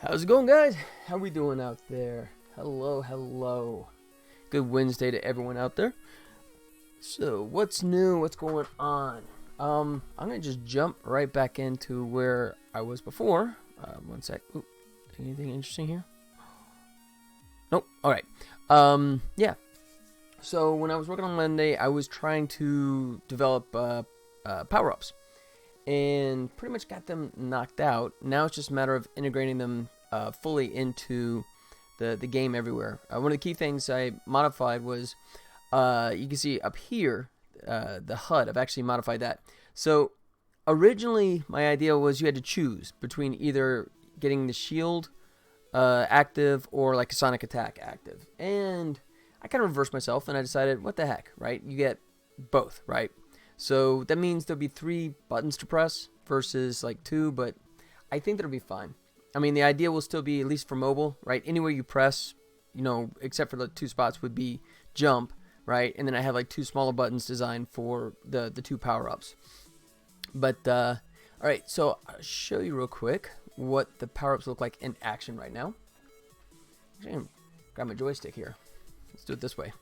How's it going, guys? How we doing out there? Hello, hello. Good Wednesday to everyone out there. So, what's new? What's going on? I'm gonna just jump right back into where I was before. One sec. Ooh, anything interesting here? Nope. All right. Yeah. So when I was working on Monday, I was trying to develop power-ups, and pretty much got them knocked out. Now it's just a matter of integrating them fully into the game everywhere. One of the key things I modified was, you can see up here, the HUD. I've actually modified that. So originally my idea was you had to choose between either getting the shield active or like a sonic attack active. And I kind of reversed myself and I decided, what the heck, right? You get both, right? So that means there'll be 3 buttons to press versus like 2, but I think that'll be fine. I mean, the idea will still be, at least for mobile, right? Anywhere you press, you know, except for the 2 spots would be jump, right? And then I have like 2 smaller buttons designed for the 2 power-ups. But, alright, so I'll show you real quick what the power-ups look like in action right now. Actually, I'm gonna grab my joystick here. Let's do it this way.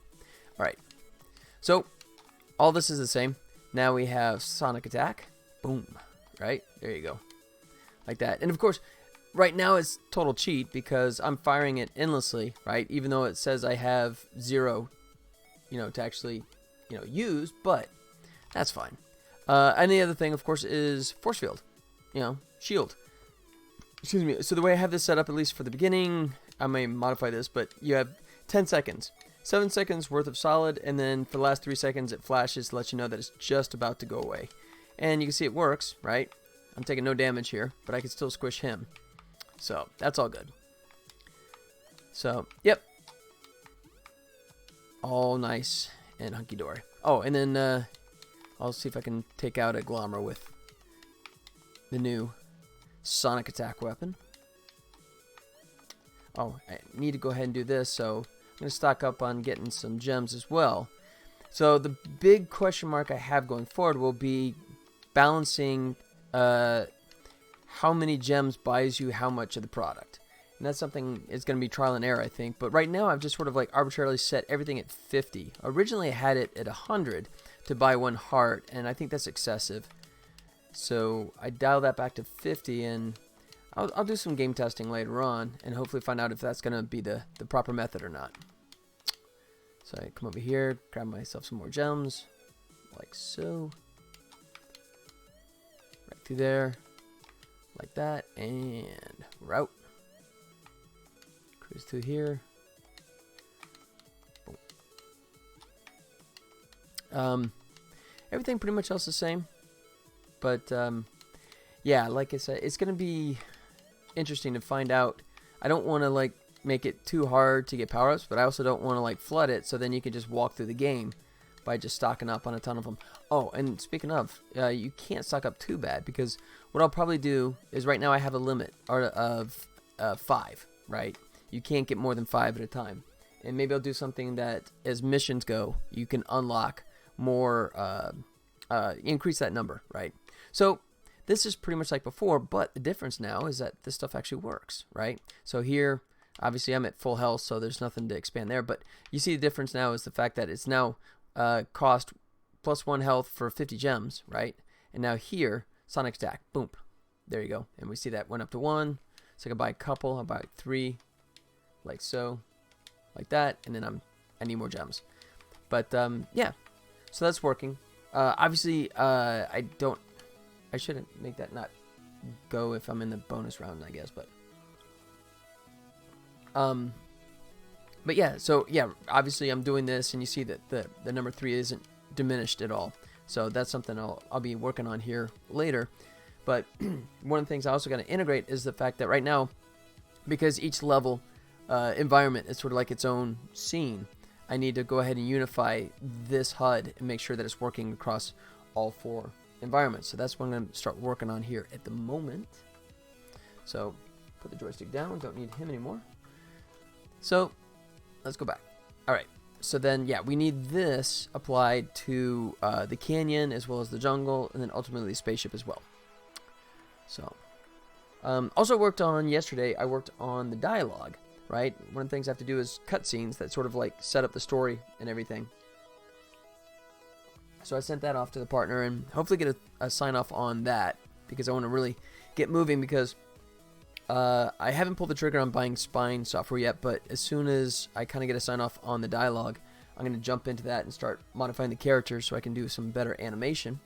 Alright, so all this is the same. Now we have sonic attack. Boom. Right? There you go. Like that. And of course, right now it's total cheat because I'm firing it endlessly, right? Even though it says I have 0, you know, to actually, you know, use, but that's fine. And the other thing, of course, is force field. You know, shield. Excuse me. So the way I have this set up, at least for the beginning, I may modify this, but you have 10 seconds. 7 seconds worth of solid, and then for the last 3 seconds it flashes to let you know that it's just about to go away. And you can see it works, right? I'm taking no damage here, but I can still squish him. So, that's all good. So, yep. All nice and hunky-dory. Oh, and then I'll see if I can take out a Glommer with the new sonic attack weapon. Oh, I need to go ahead and do this, so I'm going to stock up on getting some gems as well. So the big question mark I have going forward will be balancing how many gems buys you how much of the product. And that's something it's going to be trial and error, I think. But right now I've just sort of like arbitrarily set everything at 50. Originally I had it at 100 to buy 1 heart, and I think that's excessive. So I dial that back to 50, and I'll do some game testing later on and hopefully find out if that's going to be the proper method or not. So I come over here, grab myself some more gems, like so. Right through there, like that, and we're out. Cruise through here. Boom. Everything pretty much else the same. But, yeah, like I said, it's going to be interesting to find out. I don't want to like make it too hard to get power-ups, but I also don't want to like flood it so then you can just walk through the game by just stocking up on a ton of them. Oh, and speaking of, you can't stock up too bad, because what I'll probably do is, right now I have a limit of 5, right? You can't get more than 5 at a time. And maybe I'll do something that, as missions go, you can unlock more, increase that number, right? So this is pretty much like before, but the difference now is that this stuff actually works, right? So here, obviously I'm at full health, so there's nothing to expand there, but you see the difference now is the fact that it's now cost plus 1 health for 50 gems, right? And now here, sonic attack, boom, there you go. And we see that went up to 1, so I can buy a couple, I'll buy 3, like so, like that, and then I need more gems. But yeah, so that's working. Obviously, I shouldn't make that not go if I'm in the bonus round, I guess, but yeah, so yeah, obviously I'm doing this, and you see that the number 3 isn't diminished at all. So that's something I'll be working on here later. But one of the things I also got to integrate is the fact that right now, because each level environment is sort of like its own scene, I need to go ahead and unify this HUD and make sure that it's working across all 4 environments. So that's what I'm going to start working on here at the moment. So put the joystick down, don't need him anymore. So let's go back. All right, so then yeah, we need this applied to the canyon as well as the jungle, and then ultimately the spaceship as well. So Also worked on yesterday, I worked on the dialogue, right? One of the things I have to do is cutscenes that sort of like set up the story and everything. So I sent that off to the partner and hopefully get a sign off on that because I want to really get moving because I haven't pulled the trigger on buying spine software yet, but as soon as I kind of get a sign off on the dialogue, I'm going to jump into that and start modifying the characters so I can do some better animation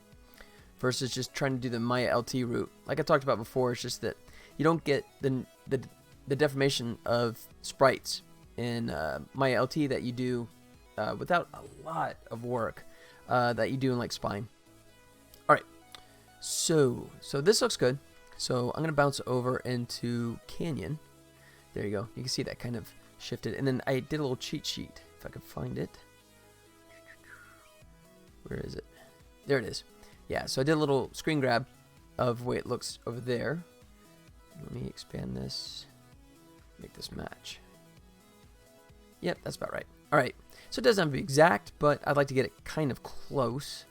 versus just trying to do the Maya LT route. Like I talked about before, it's just that you don't get the deformation of sprites in Maya LT that you do without a lot of work that you do in like spine. All right, so this looks good. So I'm gonna bounce over into Canyon. There you go. You can see that kind of shifted, and then I did a little cheat sheet if I could find it. Where is it? There it is. Yeah. So I did a little screen grab of the way it looks over there. Let me expand this. Make this match. Yep, that's about right. All right. So it doesn't have to be exact, but I'd like to get it kind of close.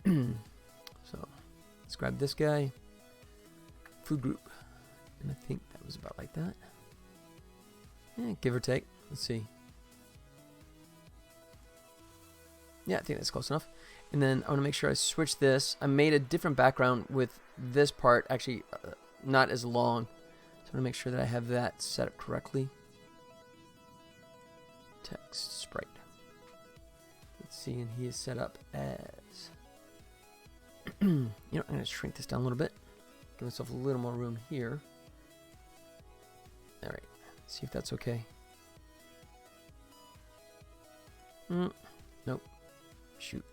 So let's grab this guy. Food group. And I think that was about like that. Yeah, give or take. Let's see. Yeah, I think that's close enough. And then I want to make sure I switch this. I made a different background with this part actually not as long. So I want to make sure that I have that set up correctly. Text sprite. Let's see, and he is set up as you know, I'm going to shrink this down a little bit. Give myself a little more room here. All right, see if that's okay. Nope. Shoot.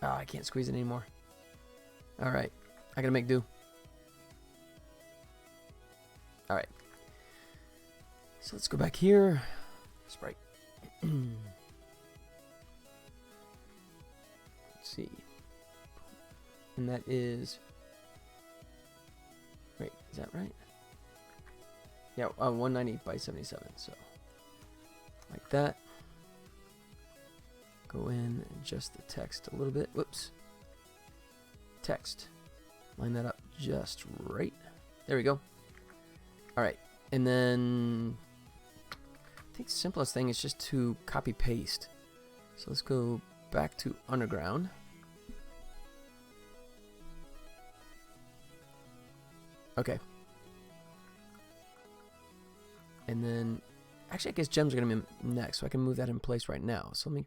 Oh, I can't squeeze it anymore. All right, I gotta make do. All right. So let's go back here. Sprite. Let's see. And that is. Wait, is that right? Yeah, 190 by 77. So, like that. Go in and adjust the text a little bit. Whoops. Text. Line that up just right. There we go. All right. And then I think the simplest thing is just to copy paste. So let's go back to Underground. Okay. And then, actually, I guess gems are going to be next, so I can move that in place right now. So let me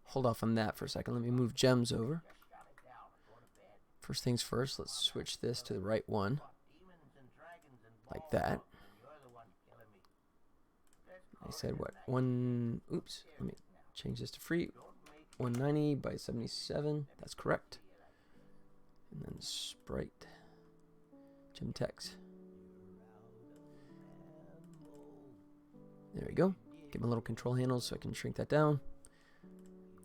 hold off on that for a second. Let me move gems over. First things first, let's switch this to the right one. Like that. I said what? Oops. Let me change this to free. 190 by 77. That's correct. And then sprite. Gem text. There we go. Get my little control handles so I can shrink that down.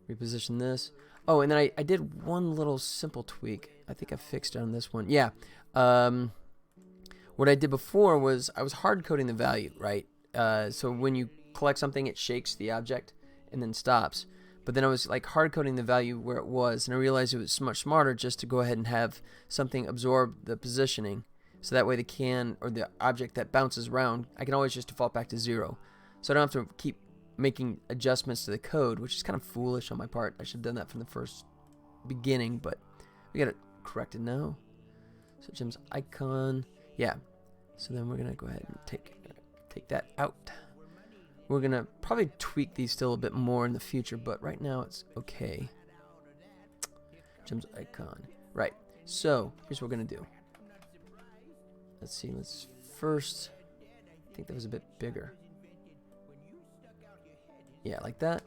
Reposition this. Oh, and then I did one little simple tweak. I think I fixed it on this one. Yeah. What I did before was I was hard coding the value, right? So when you collect something, it shakes the object and then stops. But then I was like hard coding the value where it was, and I realized it was much smarter just to go ahead and have something absorb the positioning. So that way the can or the object that bounces around, I can always just default back to 0. So I don't have to keep making adjustments to the code, which is kind of foolish on my part. I should have done that from the first beginning, but we got it corrected now. So Jim's icon, yeah. So then we're gonna go ahead and take that out. We're gonna probably tweak these still a bit more in the future, but right now it's okay. Jim's icon, right? So here's what we're gonna do. Let's see. Let's first. I think that was a bit bigger. Yeah, like that.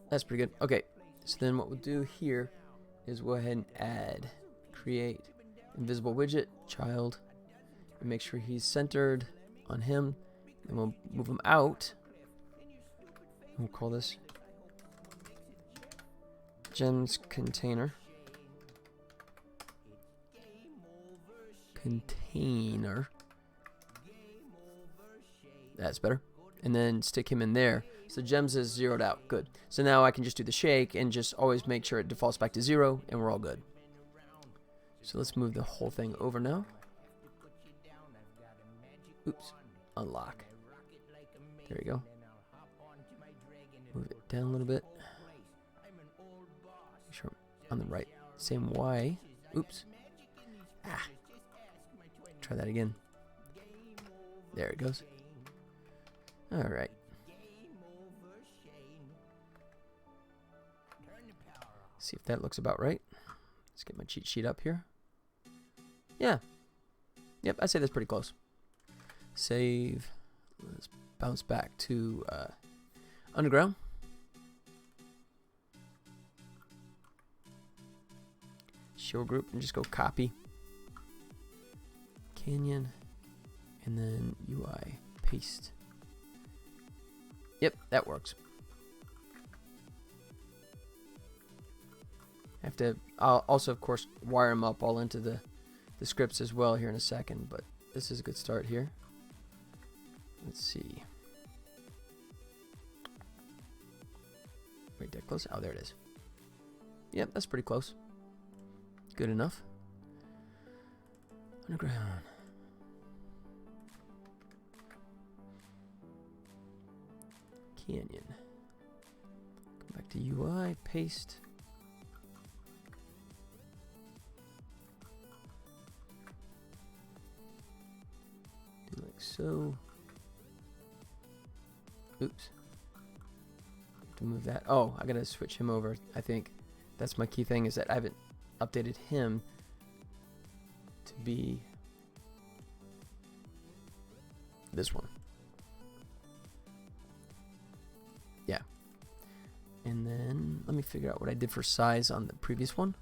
That's pretty good. Okay, so then what we'll do here is go ahead and add, create invisible widget, child, and make sure he's centered on him. Then we'll move him out. We'll call this gems container. Container. That's better. And then stick him in there. So gems is zeroed out. Good. So now I can just do the shake and just always make sure it defaults back to 0, and we're all good. So let's move the whole thing over now. Oops. Unlock. There we go. Move it down a little bit. Make sure I'm on the right. Same Y. Oops. Ah. Try that again. There it goes. Alright. See if that looks about right. Let's get my cheat sheet up here. Yeah. Yep, I'd say that's pretty close. Save. Let's bounce back to underground. Show group and just go copy. Canyon. And then UI paste. Yep, that works. I have to, I'll also, of course, wire them up all into the scripts as well here in a second, but this is a good start here. Let's see. Wait, that close? Oh, there it is. Yep, that's pretty close. Good enough. Underground. Canyon. Come back to UI, paste. Do like so. Oops. Have to move that. Oh, I gotta switch him over. I think that's my key thing, is that I haven't updated him to be this one. Yeah. And then let me figure out what I did for size on the previous one.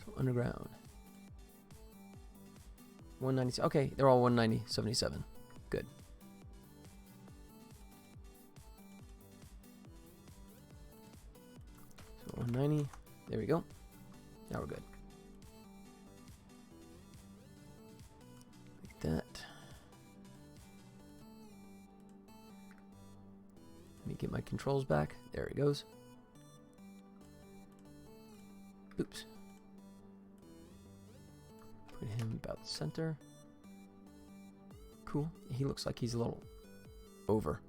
So underground. 190. Okay, they're all 190.77. Good. So 190. There we go. Now we're good. Like that. Let me get my controls back. There it goes. Oops. Put him about center. Cool. He looks like he's a little over.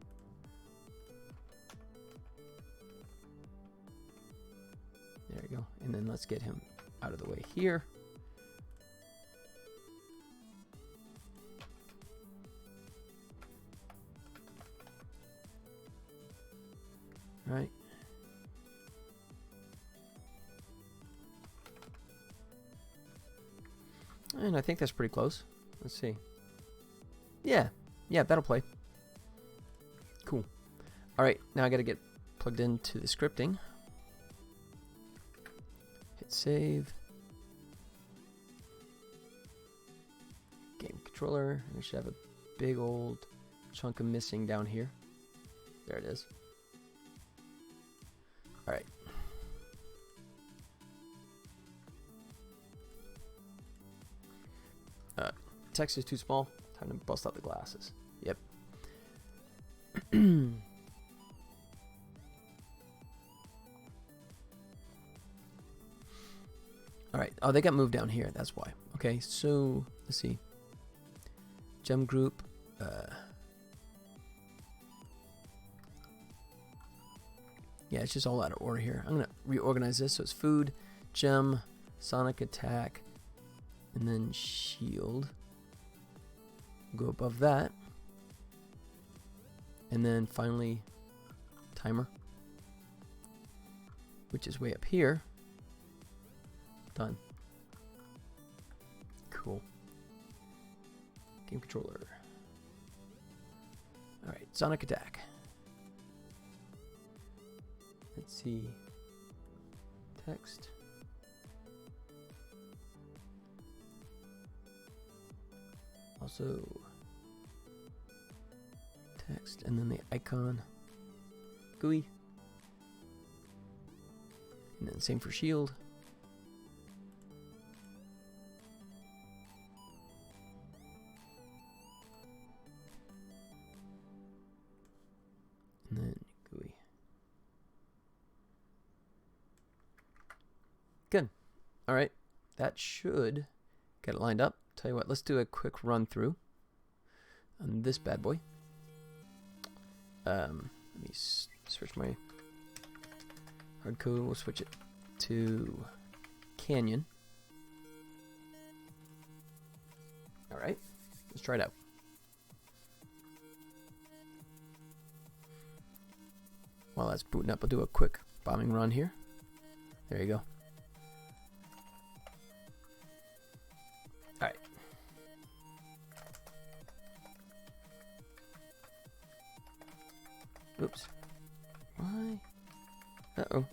There we go. And then let's get him out of the way here. Right. And I think that's pretty close. Let's see. Yeah. Yeah, that'll play. Cool. Alright, now I gotta get plugged into the scripting. Hit save. Game controller. We should have a big old chunk of missing down here. There it is. Alright. Text is too small. Time to bust out the glasses. Yep. Alright. Oh, they got moved down here. That's why. Okay, so let's see. Gem group. Yeah, it's just all out of order here. I'm going to reorganize this. So it's food, gem, sonic attack, and then shield. Go above that. And then finally timer, which is way up here. Done. Cool. Game controller. Alright, sonic attack. Let's see. Text. Also text, and then the icon GUI, and then same for shield. And then All right, that should get it lined up. Tell you what, let's do a quick run through on this bad boy. Let me switch my hard code. We'll switch it to Canyon. All right, let's try it out. While that's booting up, I'll do a quick bombing run here. There you go. All right. Oops. Why? Uh-oh.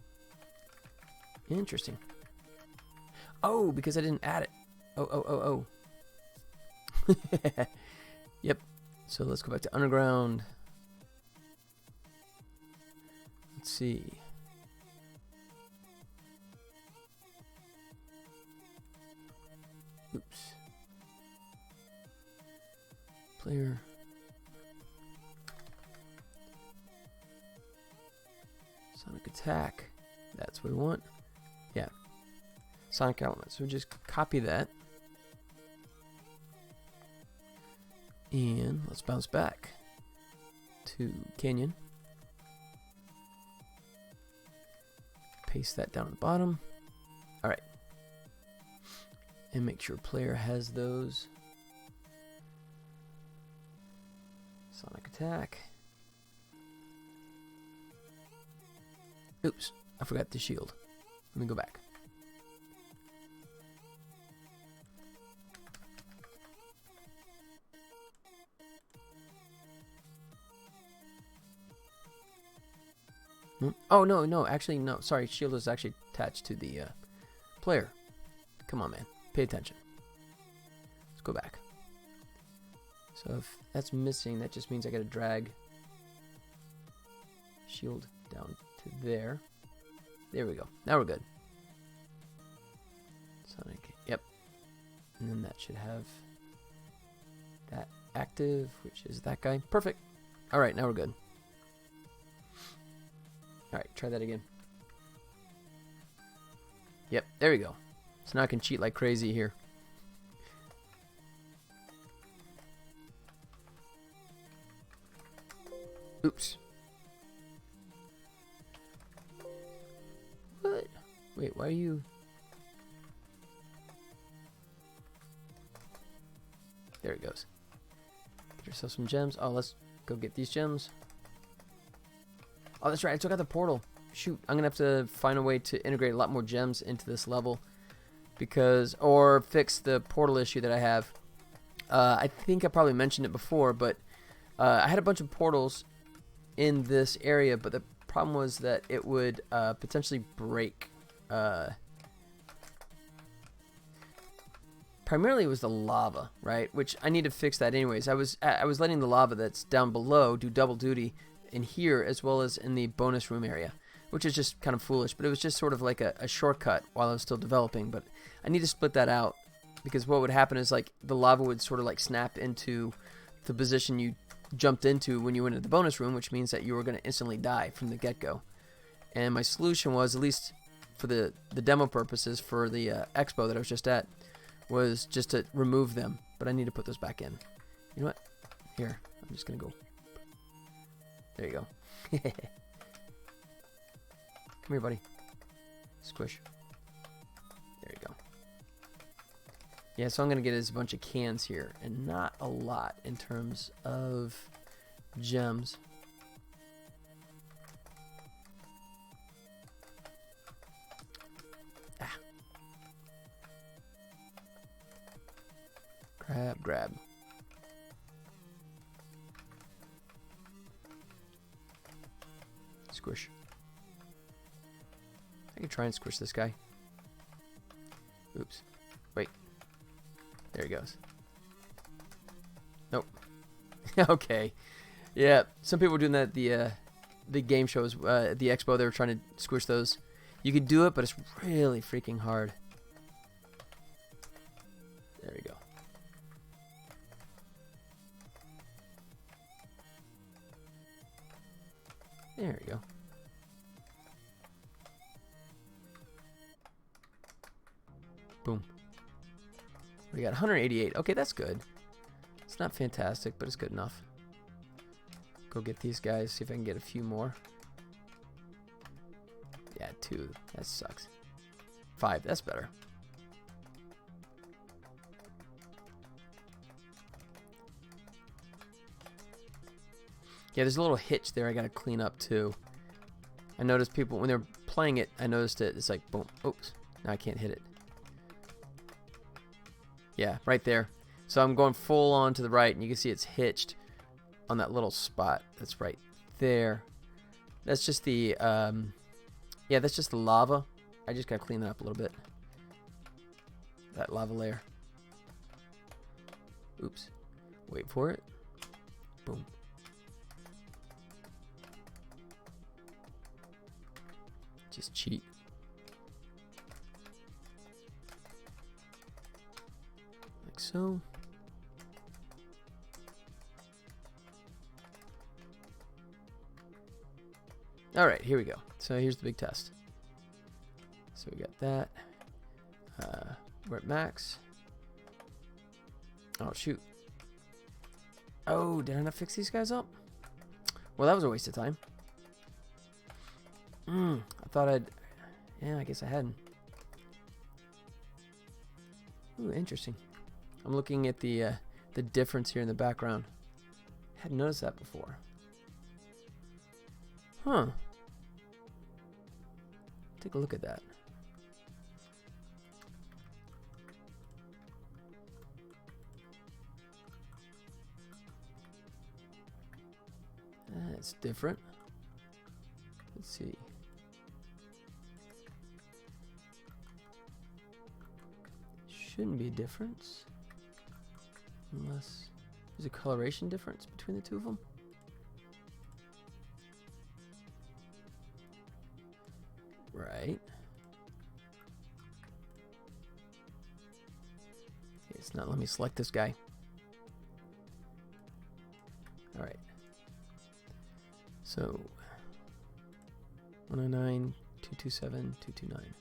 Interesting. Oh, because I didn't add it. Oh. Yep. So let's go back to underground. Let's see. Oops. Player. Sonic attack. That's what we want. Yeah. Sonic elements. So just copy that. And let's bounce back to Canyon. Paste that down at the bottom. All right. And make sure player has those. Sonic attack. Oops, I forgot the shield. Let me go back. Oh, no, actually, no. Sorry, shield is actually attached to the player. Come on, man. Pay attention. Let's go back. So if that's missing, that just means I gotta drag shield down to there. There we go. Now we're good. Sonic, yep. And then that should have that active, which is that guy. Perfect. All right, now we're good. All right, try that again. Yep, there we go. So now I can cheat like crazy here. Oops. What? Wait, why are you... There it goes. Get yourself some gems. Oh, let's go get these gems. Oh, that's right. I took out the portal. Shoot. I'm going to have to find a way to integrate a lot more gems into this level. Because... Or fix the portal issue that I have. I think I probably mentioned it before, but... I had a bunch of portals in this area, but the problem was that it would potentially break. Primarily it was the lava, right? Which I need to fix that anyways. I was letting the lava that's down below do double duty in here as well as in the bonus room area, which is just kind of foolish, but it was just sort of like a shortcut while I was still developing. But I need to split that out, because what would happen is like the lava would sort of like snap into the position you jumped into when you went into the bonus room, which means that you were going to instantly die from the get-go. And my solution was, at least for the demo purposes for the expo that I was just at, was just to remove them. But I need to put those back in. You know what? Here, I'm just going to go. There you go. Come here, buddy. Squish. There you go. Yeah, so I'm going to get is a bunch of cans here, and not a lot in terms of gems. Ah. Grab. Squish. I can try and squish this guy. Oops. Wait. There he goes. Nope. Okay. Yeah, some people were doing that at the game shows at the expo. They were trying to squish those. You could do it, but it's really freaking hard. There we go. There we go. Boom. We got 188. Okay, that's good. It's not fantastic, but it's good enough. Go get these guys, see if I can get a few more. Yeah, 2. That sucks. 5. That's better. Yeah, there's a little hitch there I gotta clean up too. I noticed people, when they're playing it, I noticed it. It's like, boom. Oops. Now I can't hit it. Yeah, right there. So I'm going full on to the right, and you can see it's hitched on that little spot. That's right there. That's just the, yeah, that's just the lava. I just gotta clean that up a little bit. That lava layer. Oops. Wait for it. Boom. Just cheat. Like so. Alright, here we go. So here's the big test. So we got that. We're at max. Oh, shoot. Oh, did I not fix these guys up? Well, that was a waste of time. I thought I'd... Yeah, I guess I hadn't. Ooh, interesting. I'm looking at the difference here in the background. Hadn't noticed that before. Huh. Take a look at that. That's different. Let's see. Shouldn't be a difference. Unless there's a coloration difference between the two of them. Right. It's not letting me select this guy. Alright. So 109, 227, 229.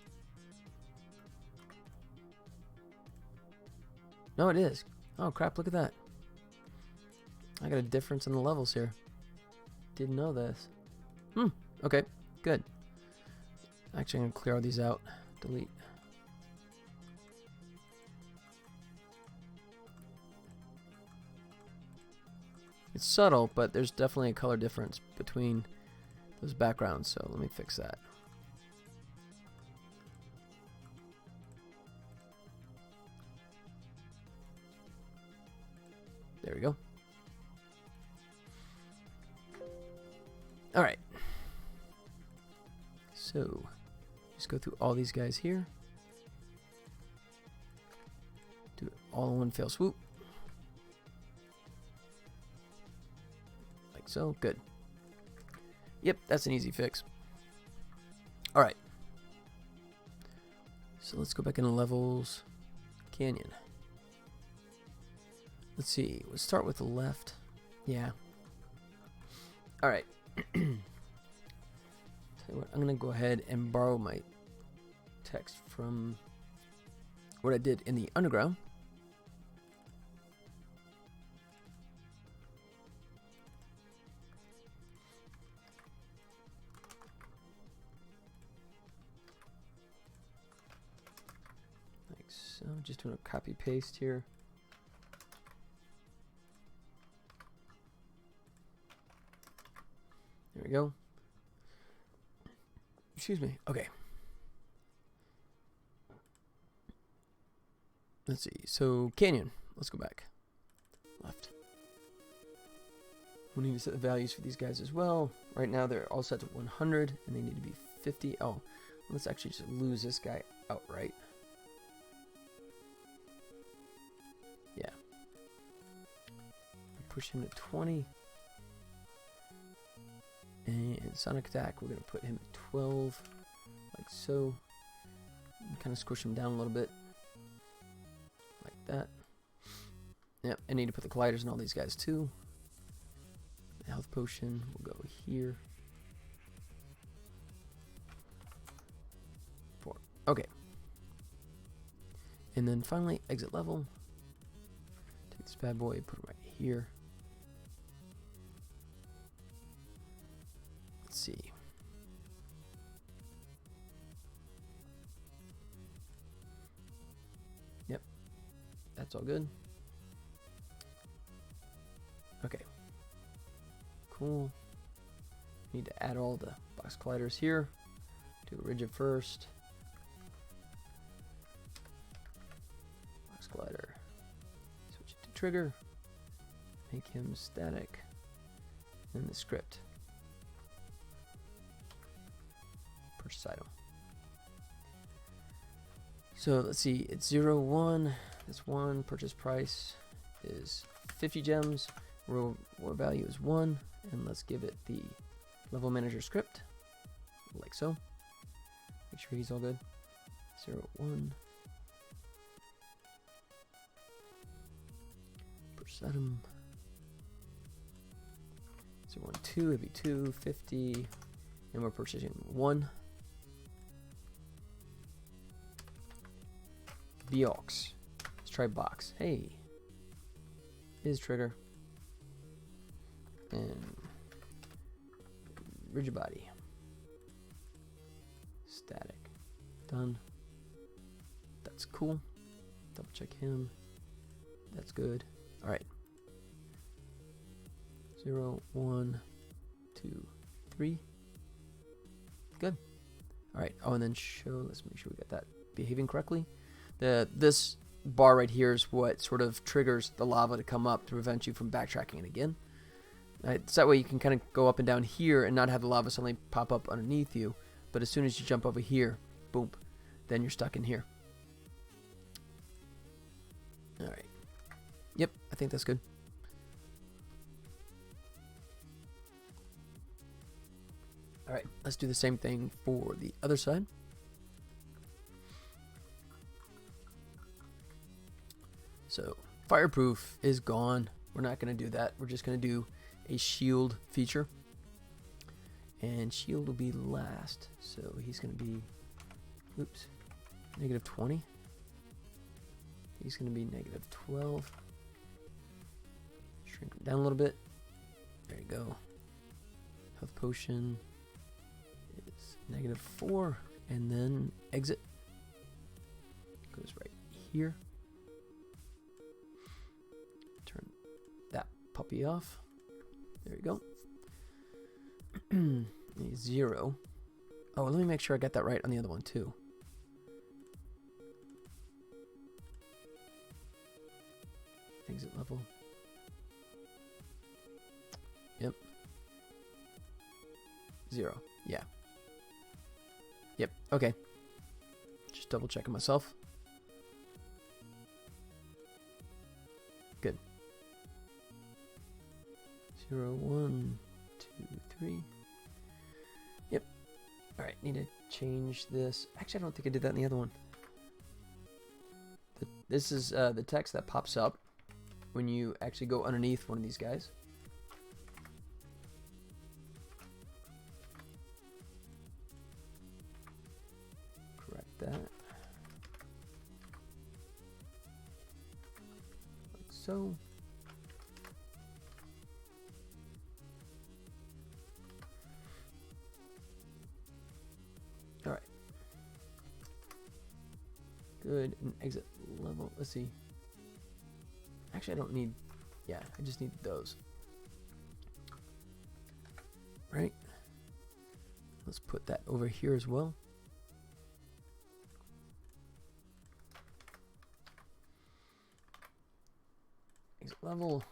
No, it is. Oh crap, look at that. I got a difference in the levels here. Didn't know this. Okay, good. Actually, I'm going to clear all these out. Delete. It's subtle, but there's definitely a color difference between those backgrounds, so let me fix that. There we go. All right. So, just go through all these guys here. Do it all in one fell swoop. Like so. Good. Yep, that's an easy fix. All right. So let's go back into levels. Canyon. Let's see. Let's start with the left. Yeah. All right. Tell you what, I'm going to go ahead and borrow my text from what I did in the underground. Like so. Just doing a copy paste here. There we go. Excuse me. Okay. Let's see. So, Canyon. Let's go back. Left. We need to set the values for these guys as well. Right now, they're all set to 100, and they need to be 50. Oh, let's actually just lose this guy outright. Yeah. Push him to 20. And Sonic Attack, we're going to put him at 12, like so. And kind of squish him down a little bit, like that. Yep, I need to put the colliders in all these guys too. The health potion will go here. 4. Okay. And then finally, exit level. Take this bad boy, put it right here. Let's see. Yep, that's all good. Okay, cool. Need to add all the box colliders here. Do a rigid first. Box collider. Switch it to trigger. Make him static. And the script. Purchase item. So let's see, it's 0, 1. This 1 purchase price is 50 gems. Reward value is 1. And let's give it the level manager script, like so. Make sure he's all good. 0, 1. Purchase item. 0, 1, 2, it'd be 2, 50. And we're purchasing 1. Biox. Let's try box. Hey. Is trigger. And rigid body. Static. Done. That's cool. Double check him. That's good. Alright. 0, 1, 2, 3. Good. Alright. Oh, and then show. Let's make sure we got that behaving correctly. This bar right here is what sort of triggers the lava to come up to prevent you from backtracking it again. So that way you can kind of go up and down here and not have the lava suddenly pop up underneath you. But as soon as you jump over here, boom, then you're stuck in here. Alright. Yep, I think that's good. Alright, let's do the same thing for the other side. So, fireproof is gone. We're not going to do that. We're just going to do a shield feature. And shield will be last. So, he's going to be, oops, negative 20. He's going to be negative 12. Shrink him down a little bit. There you go. Health potion is negative 4. And then exit goes right here. Turn that puppy off. There you go. 0. Oh, let me make sure I got that right on the other one too. Exit level. Yep. 0. Yeah. Yep. Okay. Just double checking myself. Good. 0, 1, 2, 3. Yep. Alright, need to change this. Actually, I don't think I did that in the other one. This is the text that pops up when you actually go underneath one of these guys. Correct that. Like so. Alright. Good. And exit level. Let's see. Actually, I don't need... Yeah, I just need those. Right. Let's put that over here as well. Exit level.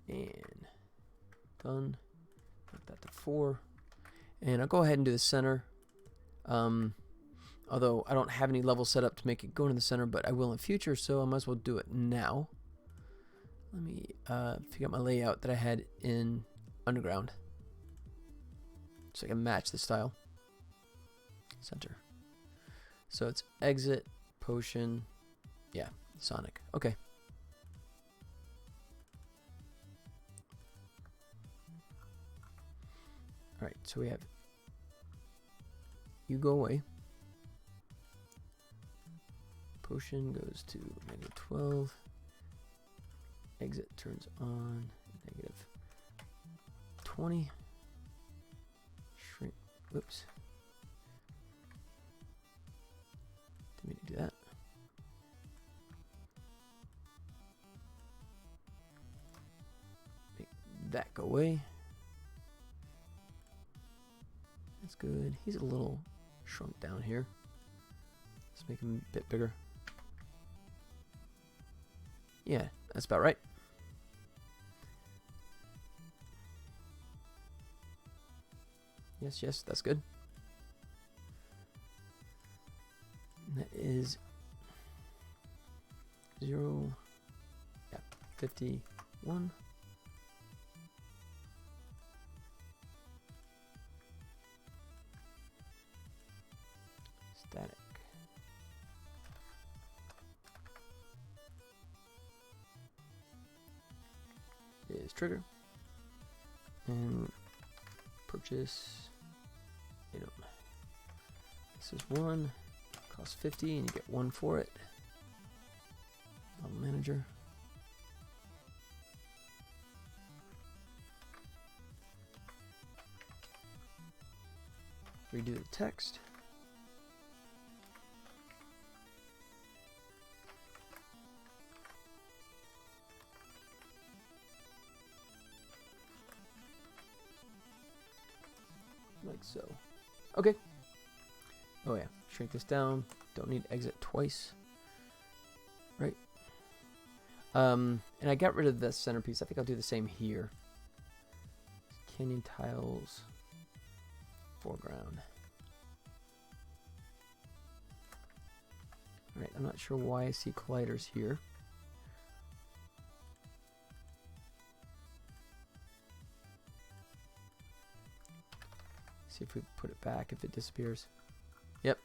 And done. Put that to 4. And I'll go ahead and do the center. Although I don't have any levels set up to make it go into the center, but I will in future, so I might as well do it now. Let me figure out my layout that I had in Underground, so I can match the style. Center. So it's exit, potion, yeah, Sonic. Okay. Alright, so we have you go away. Potion goes to -12. Exit turns on. -20. Shrink. Whoops. Didn't mean to do that. Make that go away. That's good. He's a little shrunk down here. Let's make him a bit bigger. Yeah, that's about right. Yes, yes, that's good. And that is 0, yeah, 51. Static. Is trigger. And purchase item. This is 1. Costs 50 and you get 1 for it. Model manager. Redo the text. Like so. Okay. Oh yeah, shrink this down. Don't need exit twice. Right. And I got rid of the centerpiece. I think I'll do the same here. Canyon tiles. Foreground. Alright, I'm not sure why I see colliders here. See if we put it back, if it disappears. Yep,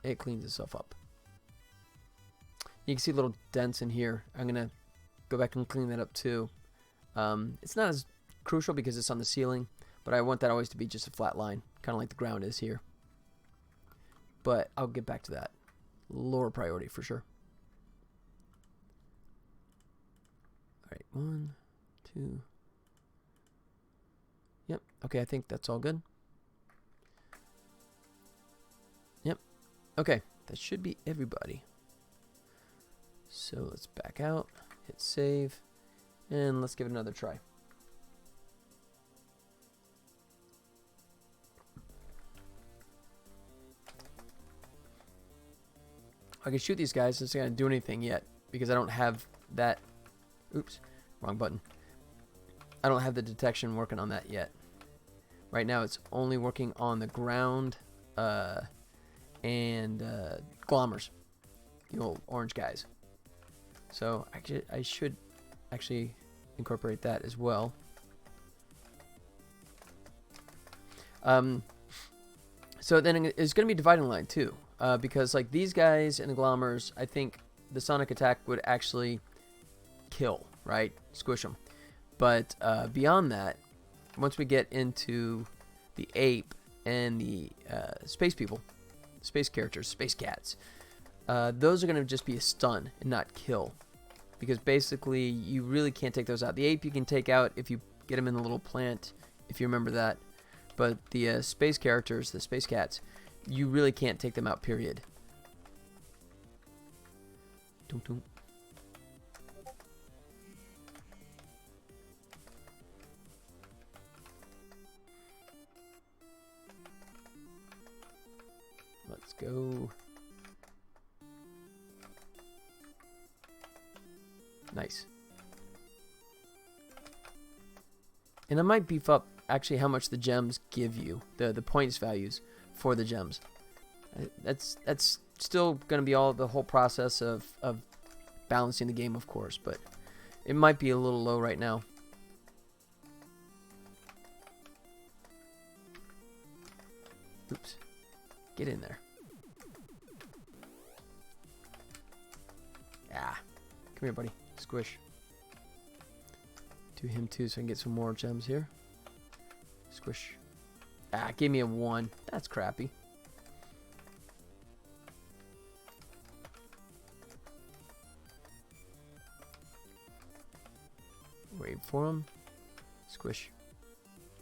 it cleans itself up. You can see little dents in here. I'm gonna go back and clean that up too. It's not as crucial because it's on the ceiling, but I want that always to be just a flat line, kind of like the ground is here. But I'll get back to that. Lower priority for sure. Alright, 1, 2. Yep, okay, I think that's all good. Yep, okay, that should be everybody. So let's back out, hit save, and let's give it another try. I can shoot these guys. It's not going to do anything yet because I don't have that. Oops, wrong button. I don't have the detection working on that yet. Right now it's only working on the ground and glommers, the old orange guys. So I should actually incorporate that as well. So then it's going to be dividing line too. Because like these guys and the glommers, I think the sonic attack would actually kill, right? Squish them. But beyond that, once we get into the ape and the space people, space characters, space cats, those are going to just be a stun and not kill. Because basically you really can't take those out. The ape you can take out if you get them in the little plant, if you remember that. But the space characters, the space cats, you really can't take them out, period. Dum -dum. Let's go. Nice. And I might beef up actually how much the gems give you, the points values for the gems. That's still going to be the whole process of balancing the game, of course, but it might be a little low right now. Oops. Get in there. Ah. Come here, buddy. Squish. Do him too so I can get some more gems here. Squish. Ah, give me a 1. That's crappy. Wait for him. Squish.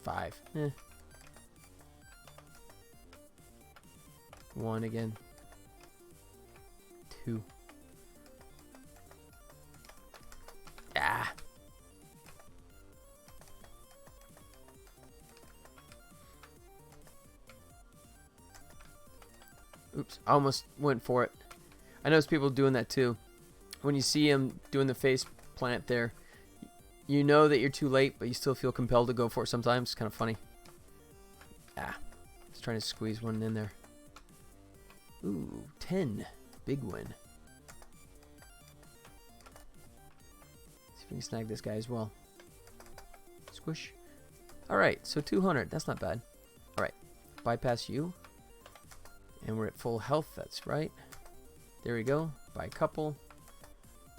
5. 1 again. 2. Ah. Oops, I almost went for it. I notice people doing that too. When you see him doing the face plant there, you know that you're too late, but you still feel compelled to go for it sometimes. It's kind of funny. Ah, just trying to squeeze one in there. Ooh, 10. Big win. See if we can snag this guy as well. Squish. Alright, so 200. That's not bad. Alright, bypass you. And we're at full health, that's right. There we go. By a couple.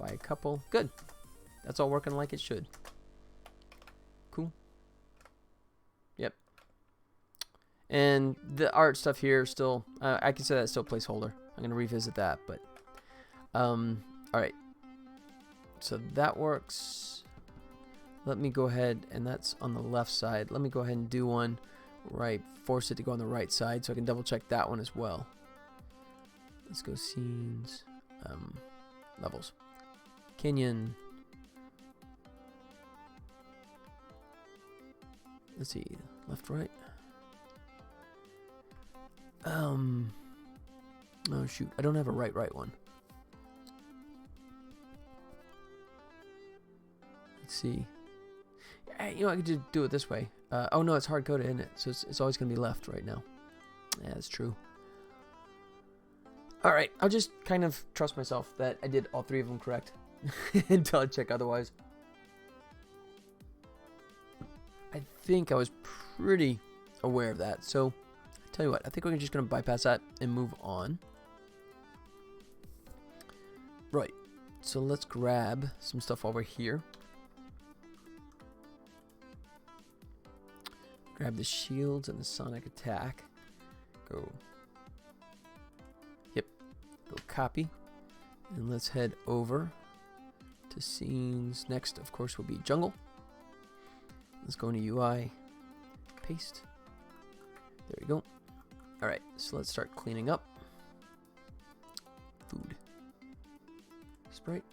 By a couple. Good. That's all working like it should. Cool. Yep. And the art stuff here still, I consider that still placeholder. I'm going to revisit that, but alright. So that works. Let me go ahead, and that's on the left side. Let me go ahead and do one where I force it to go on the right side so I can double check that one as well. Let's go scenes, levels. Canyon. Let's see, left, right. Oh shoot, I don't have a right one. Let's see. You know, I could just do it this way. Oh no, it's hard coded, isn't it? So it's always gonna be left right now. Yeah, that's true. All right, I'll just kind of trust myself that I did all 3 of them correct until I check otherwise. I think I was pretty aware of that. So, I'll tell you what, I think we're just going to bypass that and move on. Right, so let's grab some stuff over here. Grab the shields and the sonic attack. Go. Yep, go copy. And let's head over to scenes. Next, of course, will be jungle. Let's go into UI, paste. There we go. All right, so let's start cleaning up. Food. Sprite.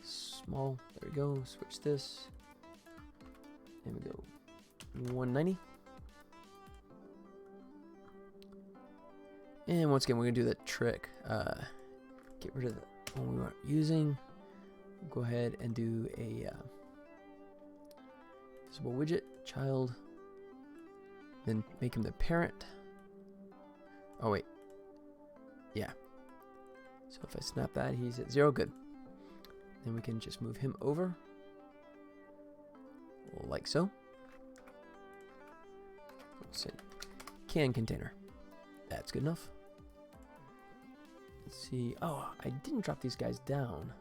Small, there we go. Switch this. And we go 190. And once again, we're gonna do that trick. Get rid of the one we weren't using. Go ahead and do a visible widget, child, then make him the parent. Oh wait, yeah. So if I snap that, he's at 0, good. Then we can just move him over, like so. Let's see, can container. That's good enough. Let's see. Oh, I didn't drop these guys down.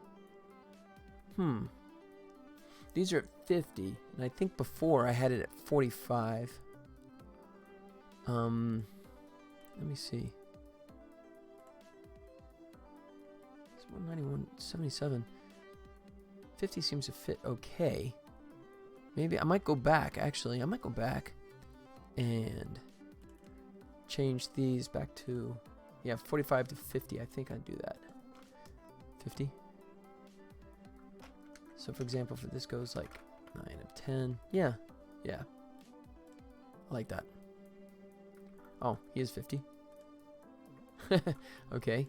These are at 50, and I think before I had it at 45. Let me see. It's 191.77. 50 seems to fit okay. Maybe I might go back, actually. I might go back and change these back to, yeah, 45 to 50. I think I'd do that. 50. So for example, if this goes like 9 of 10, yeah, I like that. Oh, he is 50. Okay.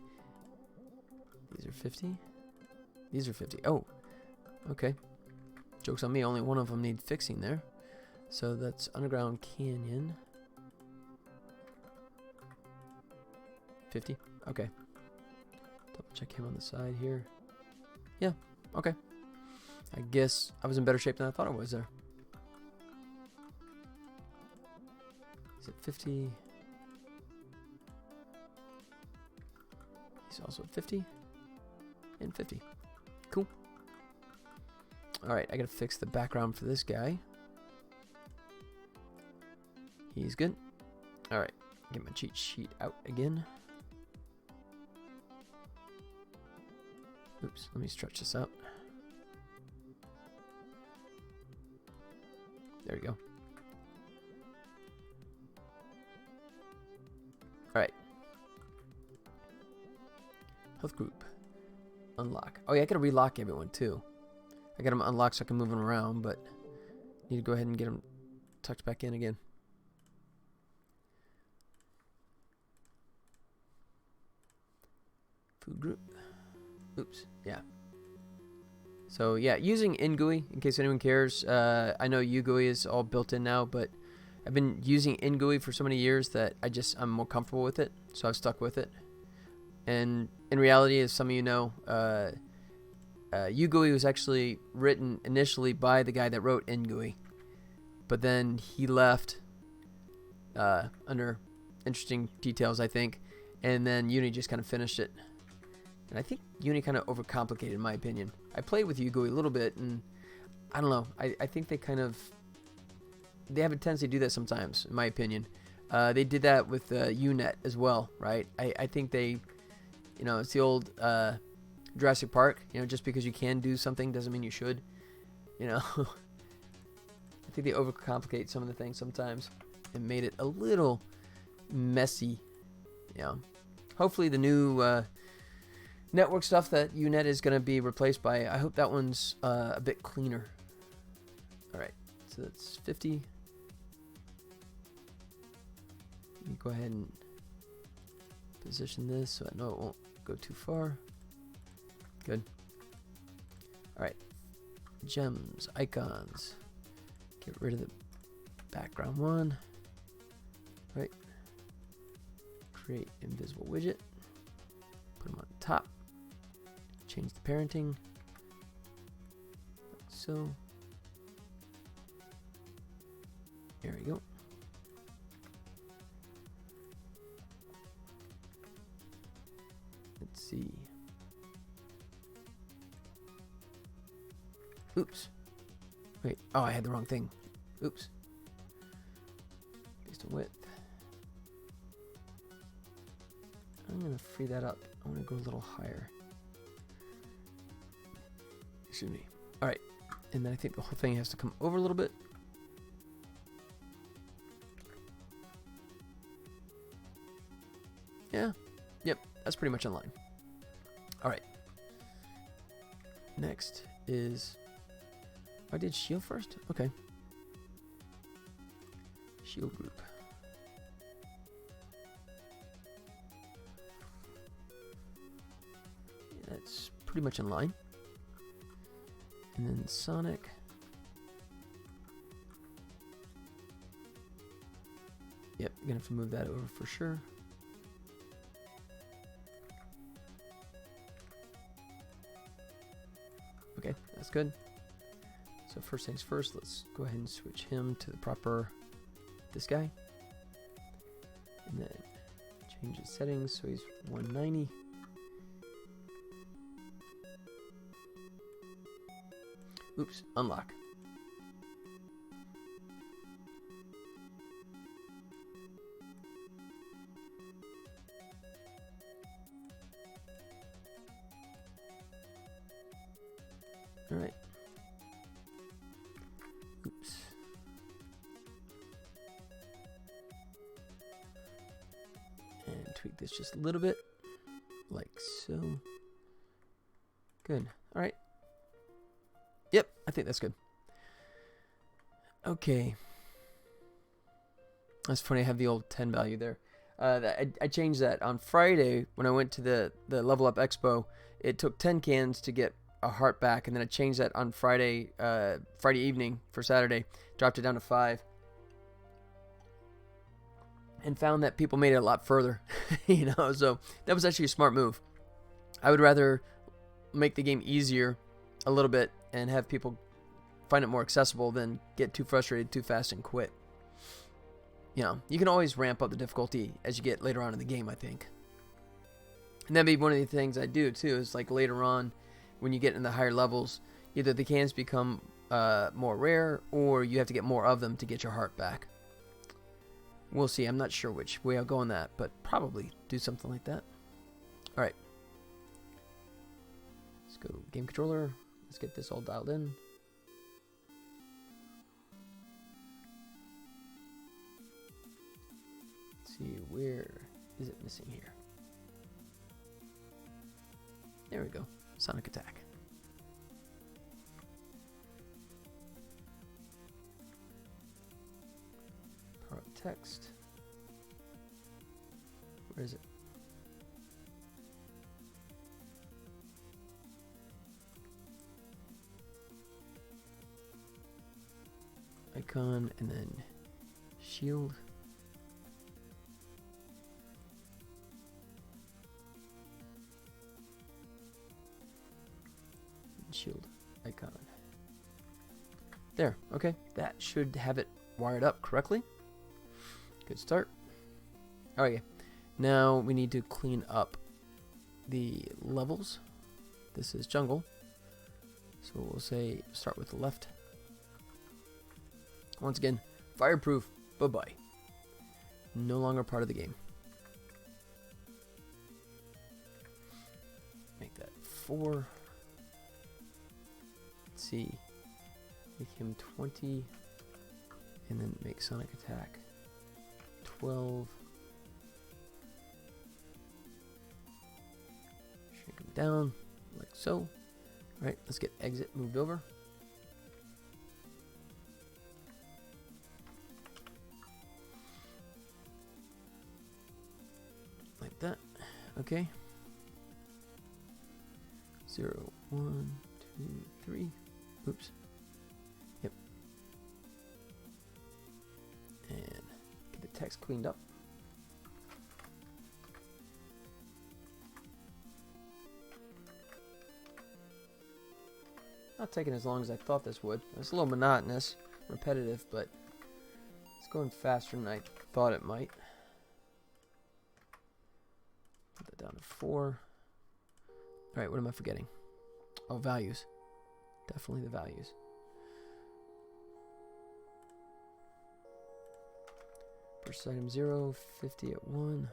These are 50. These are 50. Oh, okay. Joke's on me, only one of them needs fixing there. So that's Underground Canyon. 50, okay. Double check him on the side here. Yeah, okay. I guess I was in better shape than I thought I was there. Is it 50? He's also at 50 and 50. Cool. Alright, I gotta fix the background for this guy. He's good. Alright, get my cheat sheet out again. Oops, let me stretch this out. There we go. Alright. Health group. Unlock. Oh yeah, I gotta relock everyone too. I got them unlocked so I can move them around, but need to go ahead and get them tucked back in again. Food group. Oops, yeah. So yeah, using InGUI, in case anyone cares. I know UGUI is all built in now, but I've been using InGUI for so many years that I'm more comfortable with it, so I've stuck with it. And in reality, as some of you know, UGUI was actually written initially by the guy that wrote InGUI, but then he left under interesting details, I think, and then Uni just kind of finished it. And I think Uni kind of overcomplicated, in my opinion. I played with UGUI a little bit, and I don't know. I think they have a tendency to do that sometimes, in my opinion. They did that with UNet as well, right? I think they, it's the old Jurassic Park. Just because you can do something doesn't mean you should. I think they overcomplicate some of the things sometimes and made it a little messy. Hopefully the new network stuff that UNet is going to be replaced by, I hope that one's a bit cleaner. Alright, so that's 50. Let me go ahead and position this so I know it won't go too far. Good. Alright, gems, icons. Get rid of the background one. Right. Create invisible widget. Put them on top. Change the parenting. Like so. There we go. Let's see. Oops. Wait. Oh, I had the wrong thing. Oops. Based on width. I'm going to free that up. I want to go a little higher. Excuse me. Alright. And then I think the whole thing has to come over a little bit. Yeah. Yep. That's pretty much in line. Alright. Next is... I did shield first? Okay. Shield group. Yeah, that's pretty much in line. And then Sonic. Yep, you're gonna have to move that over for sure. Okay, that's good. So first things first, let's go ahead and switch him to the proper, this guy. And then change his settings so he's 190. Oops, unlock. All right. Oops. And tweak this just a little bit, like so. Good. All right. Yep, I think that's good. Okay. That's funny, I have the old 10 value there. I changed that. On Friday, when I went to the Level Up Expo, it took 10 cans to get a heart back, and then I changed that on Friday evening for Saturday. Dropped it down to 5. And found that people made it a lot further. So that was actually a smart move. I would rather make the game easier a little bit and have people find it more accessible than get too frustrated too fast and quit. You can always ramp up the difficulty as you get later on in the game, I think. And that'd be one of the things I do too, is like later on when you get in the higher levels, either the cans become more rare or you have to get more of them to get your heart back. We'll see. I'm not sure which way I'll go on that, but probably do something like that. Alright. Let's go game controller. Let's get this all dialed in. Let's see, where is it missing here? There we go. Sonic Attack. Power up text. Where is it? Icon and then shield. Shield icon. There, okay. That should have it wired up correctly. Good start. Okay, now we need to clean up the levels. This is jungle, so we'll say start with the left. Once again, fireproof, bye-bye. No longer part of the game. Make that 4. Let's see. Make him 20. And then make Sonic Attack 12. Shrink him down, like so. Alright, let's get exit moved over. Like that. Okay. 0, 1, 2, 3. Oops. Yep. And get the text cleaned up. Not taking as long as I thought this would. It's a little monotonous, repetitive, but it's going faster than I thought it might. Put that down to 4. Alright, what am I forgetting? Oh, values. Definitely the values. Purchase item 0, 50 at 1.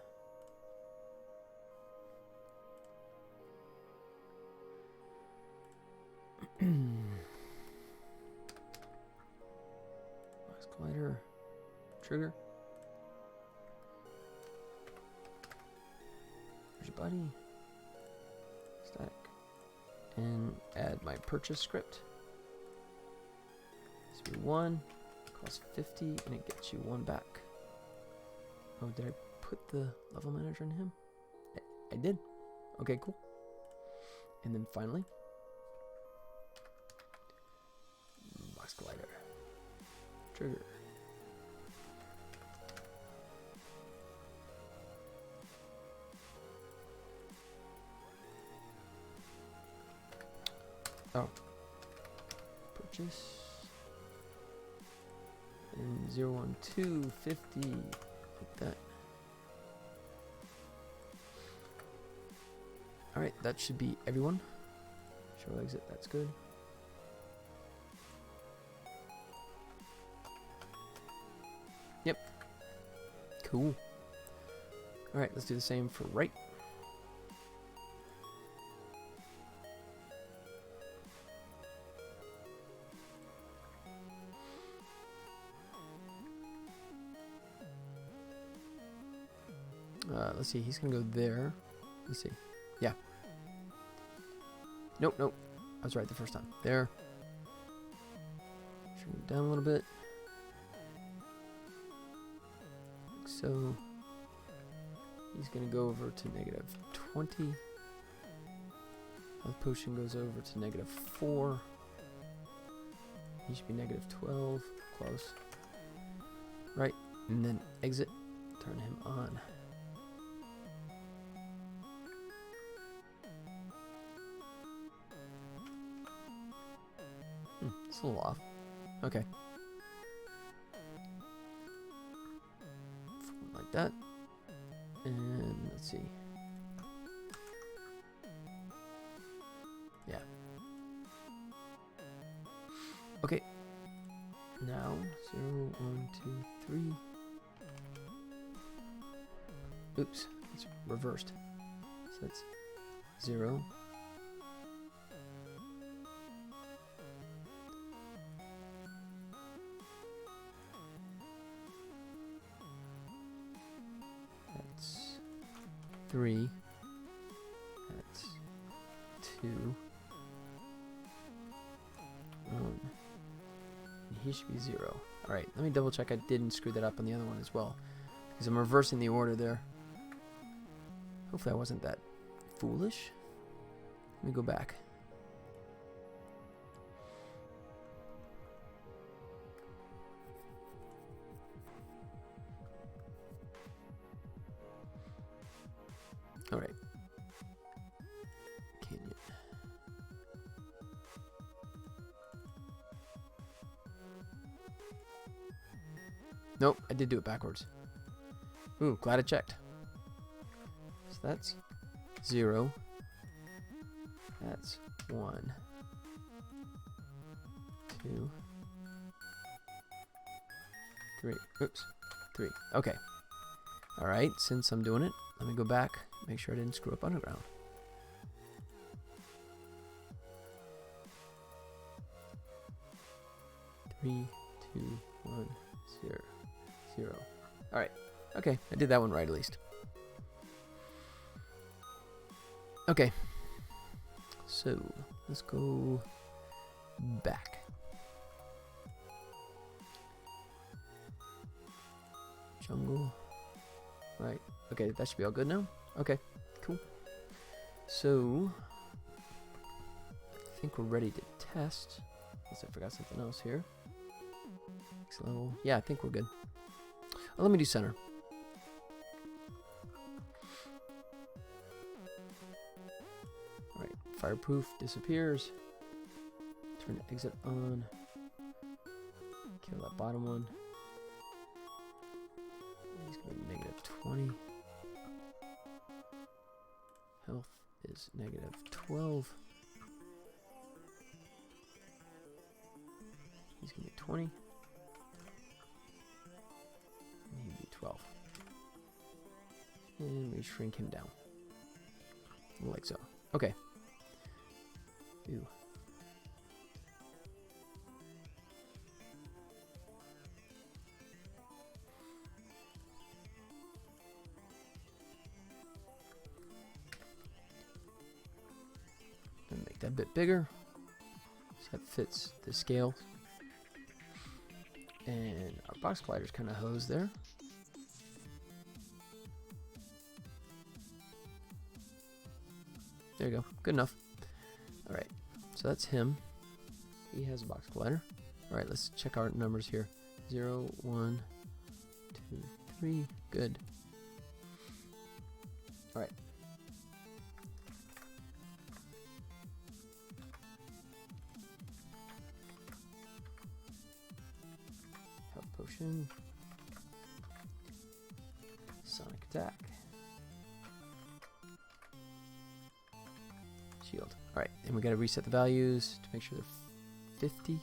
Box collider. Trigger. There's your buddy. Static. And add my purchase script. This will be 1, costs 50, and it gets you 1 back. Oh, did I put the level manager in him? I did. Okay, cool. And then finally, box collider. Trigger. Oh. Purchase. And 0, 1, 2, 50. Like that. Alright, that should be everyone. Show exit, that's good. Yep. Cool. Alright, let's do the same for right. Let's see, he's gonna go there. Let's see. Yeah. Nope, nope. I was right the first time. There. Shrink it down a little bit. Like so. He's gonna go over to -20. Health potion goes over to -4. He should be -12. Close. Right. And then exit. Turn him on. It's a little off. Okay. Like that. And let's see. Yeah. Okay. Now 0, 1, 2, 3. Oops, it's reversed. So that's 0. That's 3. That's 2. 1. And he should be 0. Alright, let me double check I didn't screw that up on the other one as well. Because I'm reversing the order there. Hopefully I wasn't that foolish. Let me go back. Alright. Canyon. Nope, I did do it backwards. Ooh, glad I checked. So that's 0. That's 1. 2. 3. Oops. 3. Okay. Alright, since I'm doing it, let me go back, make sure I didn't screw up underground. Three, 2, 1, 0, 0. Alright. Okay, I did that one right at least. Okay. So, let's go back. Jungle. Right. Okay, that should be all good now. Okay, cool. So, I think we're ready to test. Guess I forgot something else here. Next level. Yeah, I think we're good. Oh, let me do center. Alright, fireproof disappears. Turn the exit on. Kill that bottom one. He's going to be negative 20. Health is negative 12. He's going to be 20. And he'd be 12. And we shrink him down. Like so. Okay. Ew. Make that a bit bigger so that fits the scale. And our box collider's kind of hosed there. There you go. Good enough. Alright, so that's him. He has a box collider. Alright, let's check our numbers here. 0, 1, 2, 3. Good. Alright. Health potion. Sonic attack. Shield. Alright, and we gotta reset the values to make sure they're 50.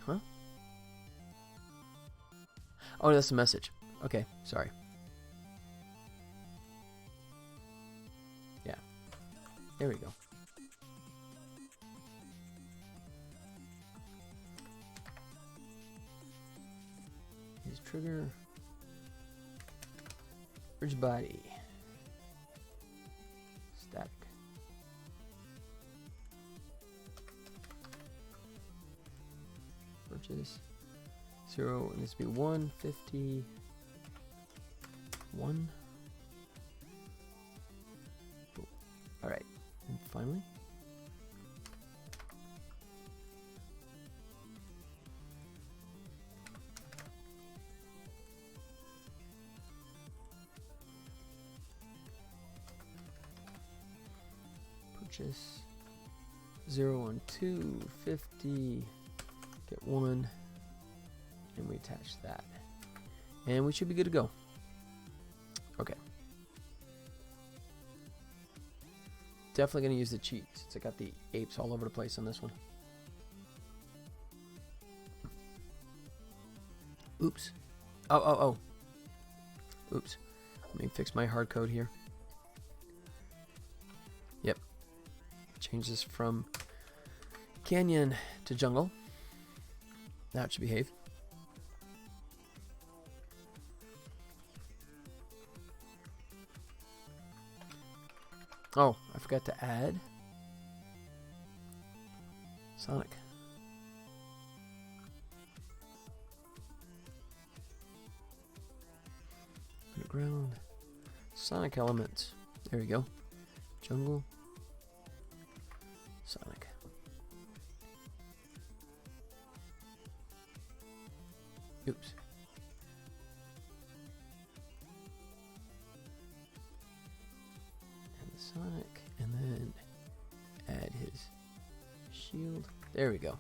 Huh? Oh, that's the message. Okay, sorry. Yeah. There we go. His trigger. Bridge body. Static. Purchase. 0, it needs to be 150. 1. Boom. Alright. And finally. Purchase 0 on 2, 50, get 1, and we attach that. And we should be good to go. Okay. Definitely going to use the cheat since I got the apes all over the place on this one. Oops. Oh. Oops. Let me fix my hard code here. Yep. Change this from canyon to jungle. Now it should behave. Oh, I forgot to add Sonic. Underground. Sonic elements. There we go. Jungle. Sonic. Oops. And the Sonic, and then add his shield. There we go.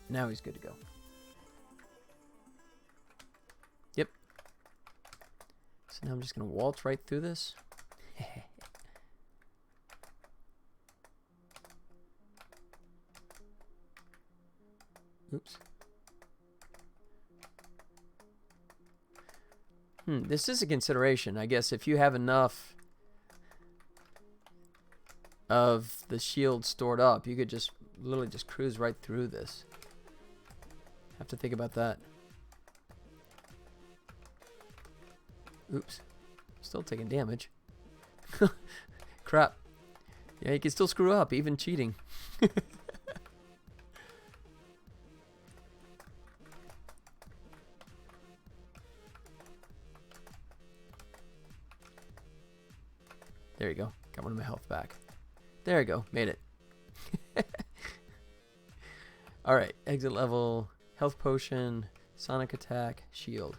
Now he's good to go. Yep. So now I'm just going to waltz right through this. Oops. This is a consideration. I guess if you have enough of the shield stored up, you could just literally just cruise right through this. Have to think about that. Oops. Still taking damage. Crap. Yeah, you can still screw up, even cheating. There you go. Got one of my health back. There you go. Made it. Alright. Exit level. Health potion. Sonic attack. Shield.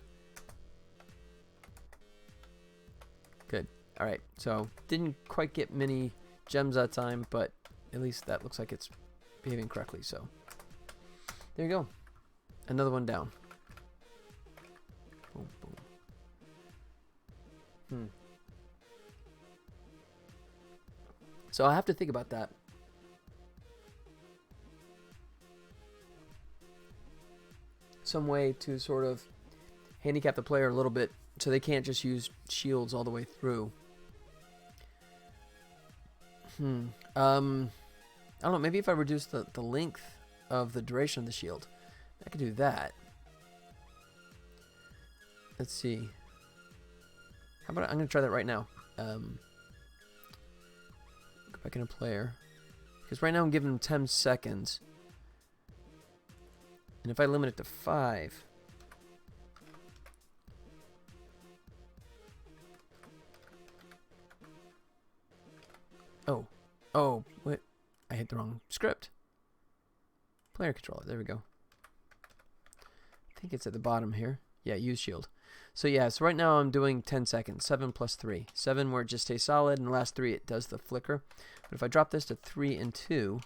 Good. Alright. So, didn't quite get many gems that time, but at least that looks like it's behaving correctly. So, there you go. Another one down. Boom, boom. So I have to think about that. Some way to sort of handicap the player a little bit so they can't just use shields all the way through. I don't know, maybe if I reduce the length of the duration of the shield, I could do that. Let's see. How about I'm going to try that right now. Back in a player, because right now I'm giving them 10 seconds, and if I limit it to 5, oh wait, I hit the wrong script. Player controller, there we go. I think it's at the bottom here. Yeah, use shield. So yeah, so right now I'm doing 10 seconds, 7 plus 3. 7 where it just stays solid, and the last 3 it does the flicker. But if I drop this to 3 and 2,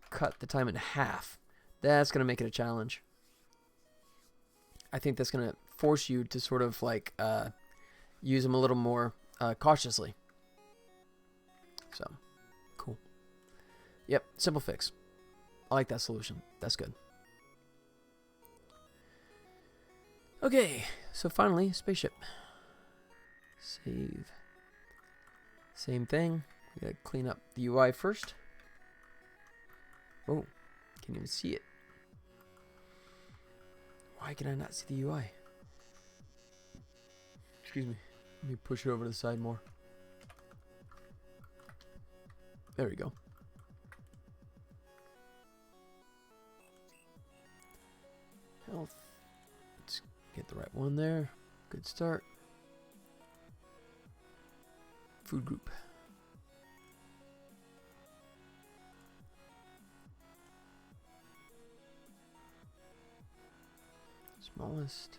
cut the time in half, that's going to make it a challenge. I think that's going to force you to sort of like use them a little more cautiously. So, cool. Yep, simple fix. I like that solution. That's good. Okay, so finally, spaceship. Save. Same thing. We gotta clean up the UI first. Oh, can't even see it. Why can I not see the UI? Excuse me. Let me push it over to the side more. There we go. Health. Let's get the right one there. Good start. Food group. Smallest.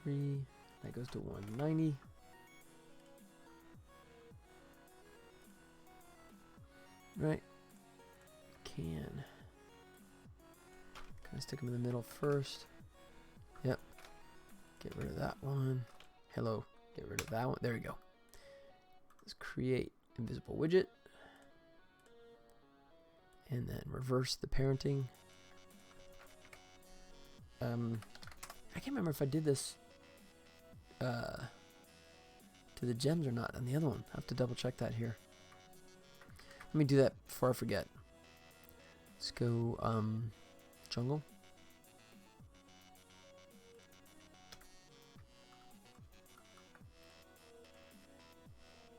Free. That goes to 190. Right. Can. Kind of stick them in the middle first. Yep. Get rid of that one. Hello. Get rid of that one. There we go. Let's create invisible widget. And then reverse the parenting. I can't remember if I did this to the gems or not on the other one. I have to double check that here. Let me do that before I forget. Let's go jungle.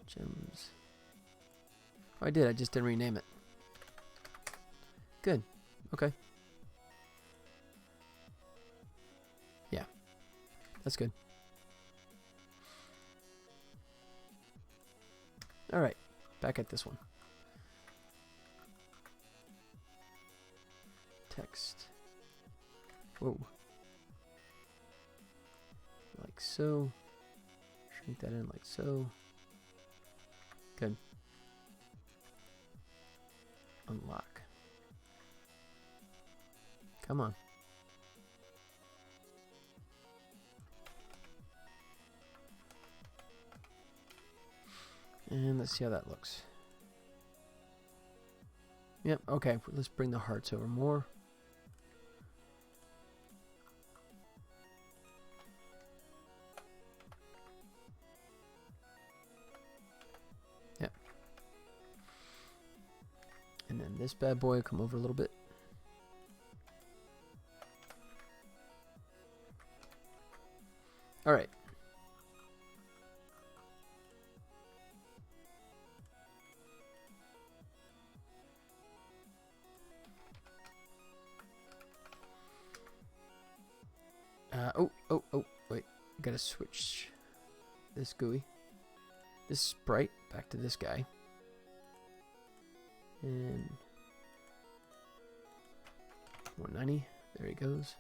Gems. Oh, I did. I just didn't rename it. Good. Okay. Yeah. That's good. Alright. Back at this one. Text. Whoa. Like so. Shrink that in like so. Good. Unlock. Come on. And let's see how that looks. Yep, okay, let's bring the hearts over more. Yep. And then this bad boy, come over a little bit. Alright. Oh, wait. Gotta switch this GUI. This sprite back to this guy. And 190. There he goes.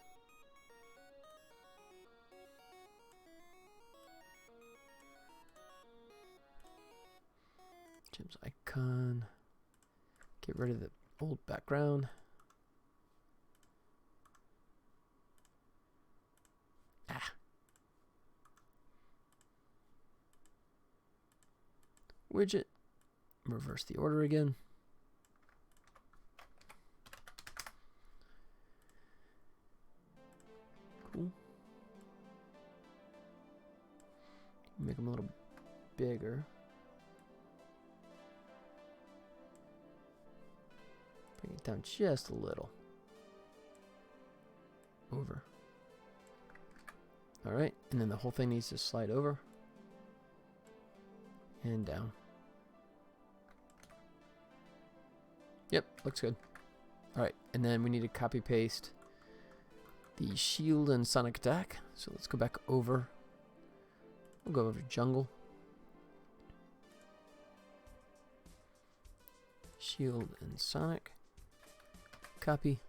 Gems icon. Get rid of the old background. Widget. Reverse the order again. Cool. Make them a little bigger. Bring it down just a little. Over. Alright, and then the whole thing needs to slide over. And down. Yep, looks good. Alright, and then we need to copy paste the shield and sonic attack. So let's go back over. We'll go over to jungle. Shield and sonic. Copy.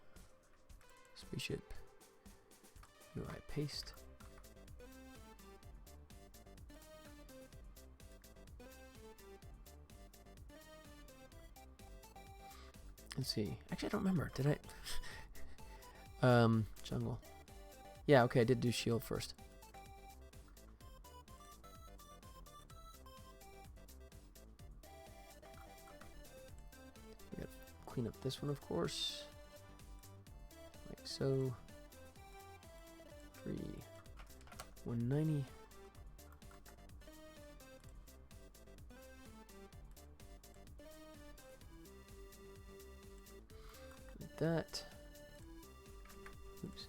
Spaceship. UI paste. Let's see. Actually, I don't remember. Did I? Jungle. Yeah, okay, I did do shield first. We gotta clean up this one, of course. Like so. 190. That. Oops.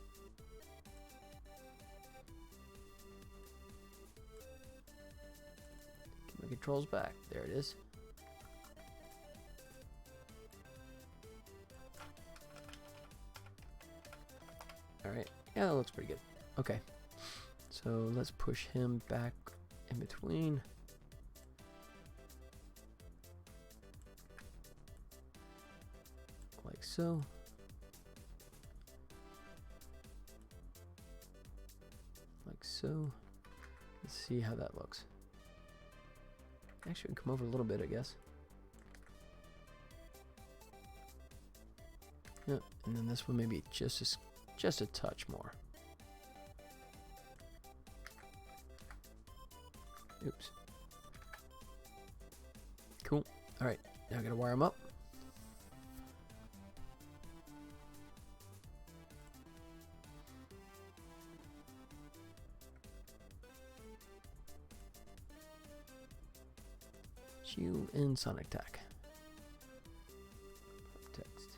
Get my controls back. There it is. Alright. Yeah, that looks pretty good. Okay. So let's push him back in between. Like so. Like so. Let's see how that looks. Actually, we can come over a little bit, I guess. Yeah, and then this one maybe just a touch more. Oops. Cool. All right, now I gotta wire them up. Shield and Sonic Attack. Text.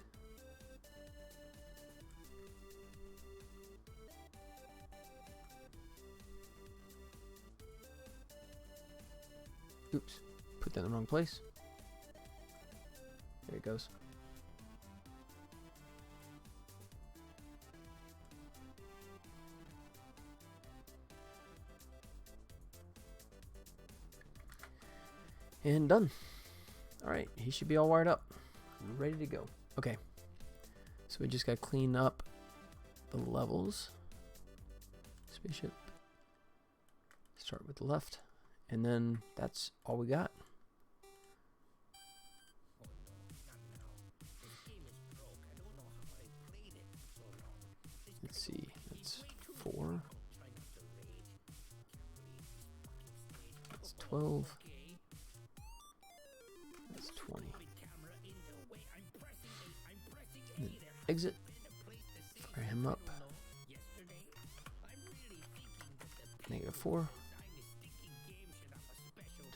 Oops, put that in the wrong place. There it goes. And done. Alright, he should be all wired up. Ready to go. Okay. So we just got to clean up the levels. Spaceship. Start with the left. And then that's all we got. Let's see. That's 4. That's 12. That's 20. And then exit. Fire him up. -4.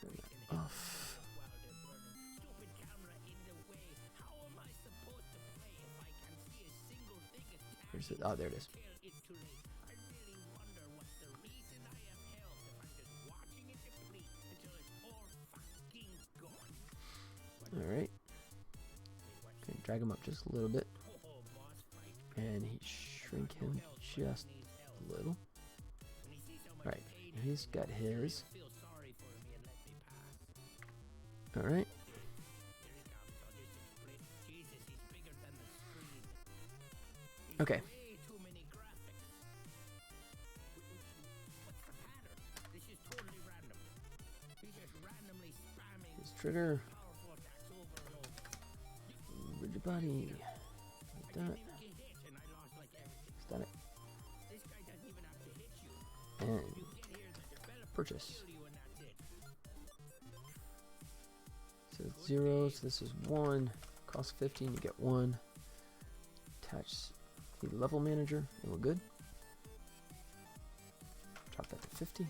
Turn that off. Where's it? Oh, there it is. Alright. Okay, drag him up just a little bit. And shrink him just a little. Alright, he's got his. Alright. Okay. His trigger. Rigid body. Like that. Static. And purchase. So it's 0, so this is 1. Cost 15, you get 1. Attach the level manager, and we're good. Drop that to 50.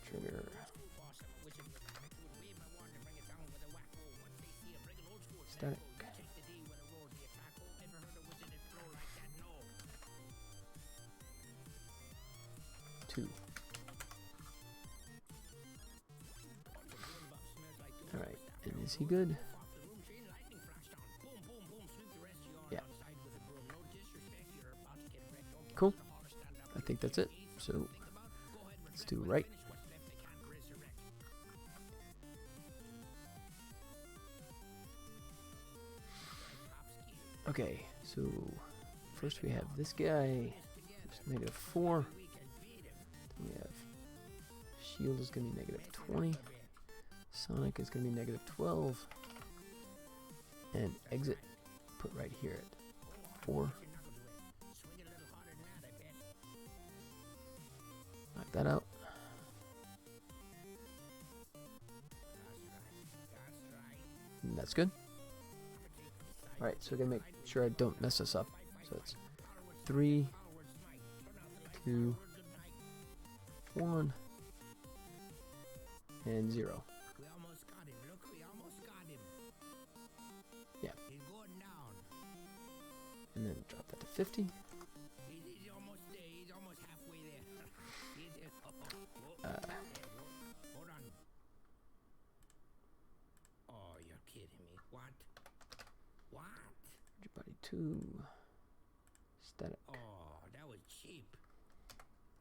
Trigger. Static. Two. Alright, and is he good? Yeah. Cool. I think that's it. So let's do right. Okay, so first we have this guy, -4. Then we have shield is going to be -20. Sonic is going to be -12. And exit, put right here at 4. Knock that out. And that's good. Alright, so I gotta make sure I don't mess this up. So it's 3, 2, 1, and 0. Yeah. And then drop that to 50. Oh, you're kidding me. What? Body 2. Static. Oh, that was cheap.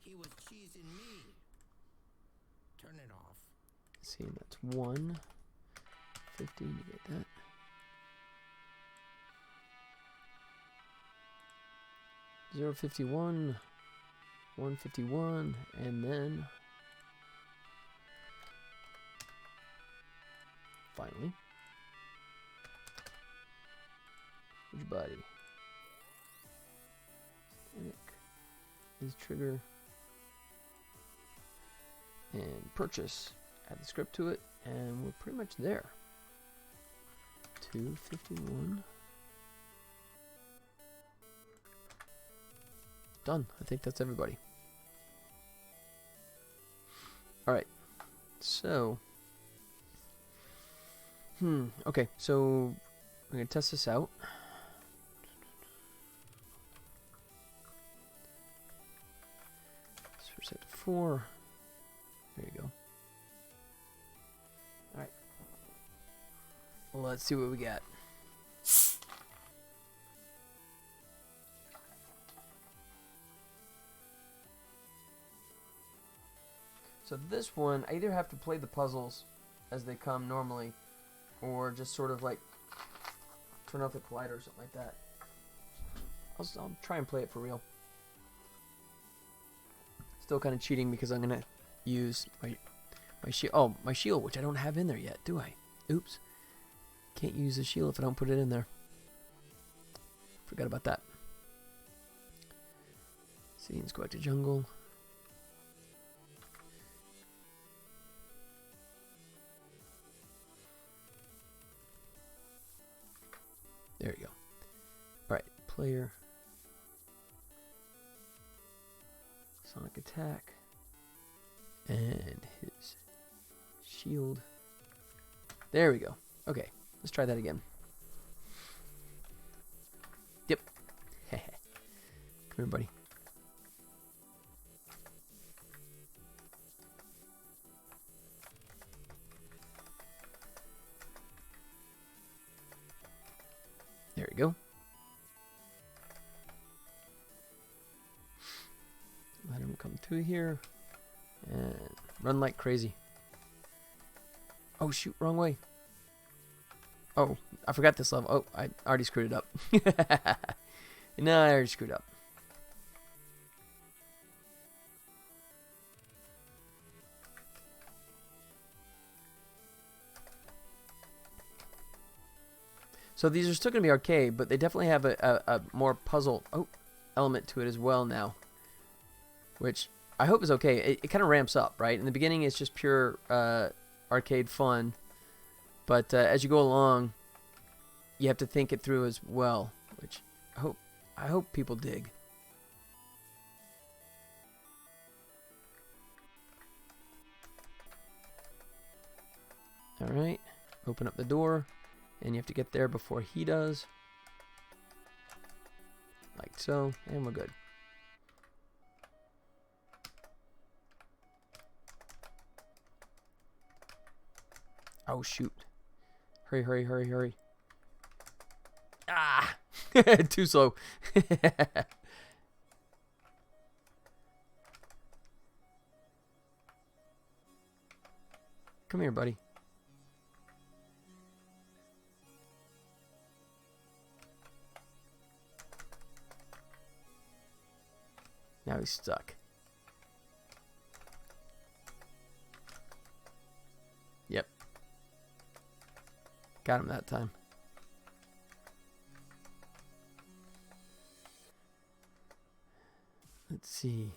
He was cheesing me. Turn it off. See, that's 1. 50, you get that. $0.51, 151, and then finally, which body? His trigger and purchase. Add the script to it, and we're pretty much there. 251. done. I think that's everybody. Alright. So. Okay, so we're going to test this out. So we're set to 4. There you go. Alright. Let's see what we got. So this one, I either have to play the puzzles as they come normally, or just sort of like turn off the collider or something like that. I'll try and play it for real. Still kind of cheating because I'm gonna use my shield. Oh, my shield, which I don't have in there yet, do I? Oops. Can't use the shield if I don't put it in there. Forgot about that. See, let's go back to jungle. There you go. Alright, player. Sonic attack. And his shield. There we go. Okay, let's try that again. Yep. Come here, buddy. There we go. Let him come through here. And run like crazy. Oh, shoot, wrong way. Oh, I forgot this level. Oh, I already screwed it up. No, I already screwed up. So these are still going to be arcade, but they definitely have a more puzzle element to it as well now. Which I hope is okay. It kind of ramps up, right? In the beginning, it's just pure arcade fun. But as you go along, you have to think it through as well. Which I hope people dig. Alright. Open up the door. And you have to get there before he does. Like so. And we're good. Oh, shoot. Hurry, hurry, hurry, hurry. Ah! Too slow. Come here, buddy. Now he's stuck. Yep. Got him that time. Let's see.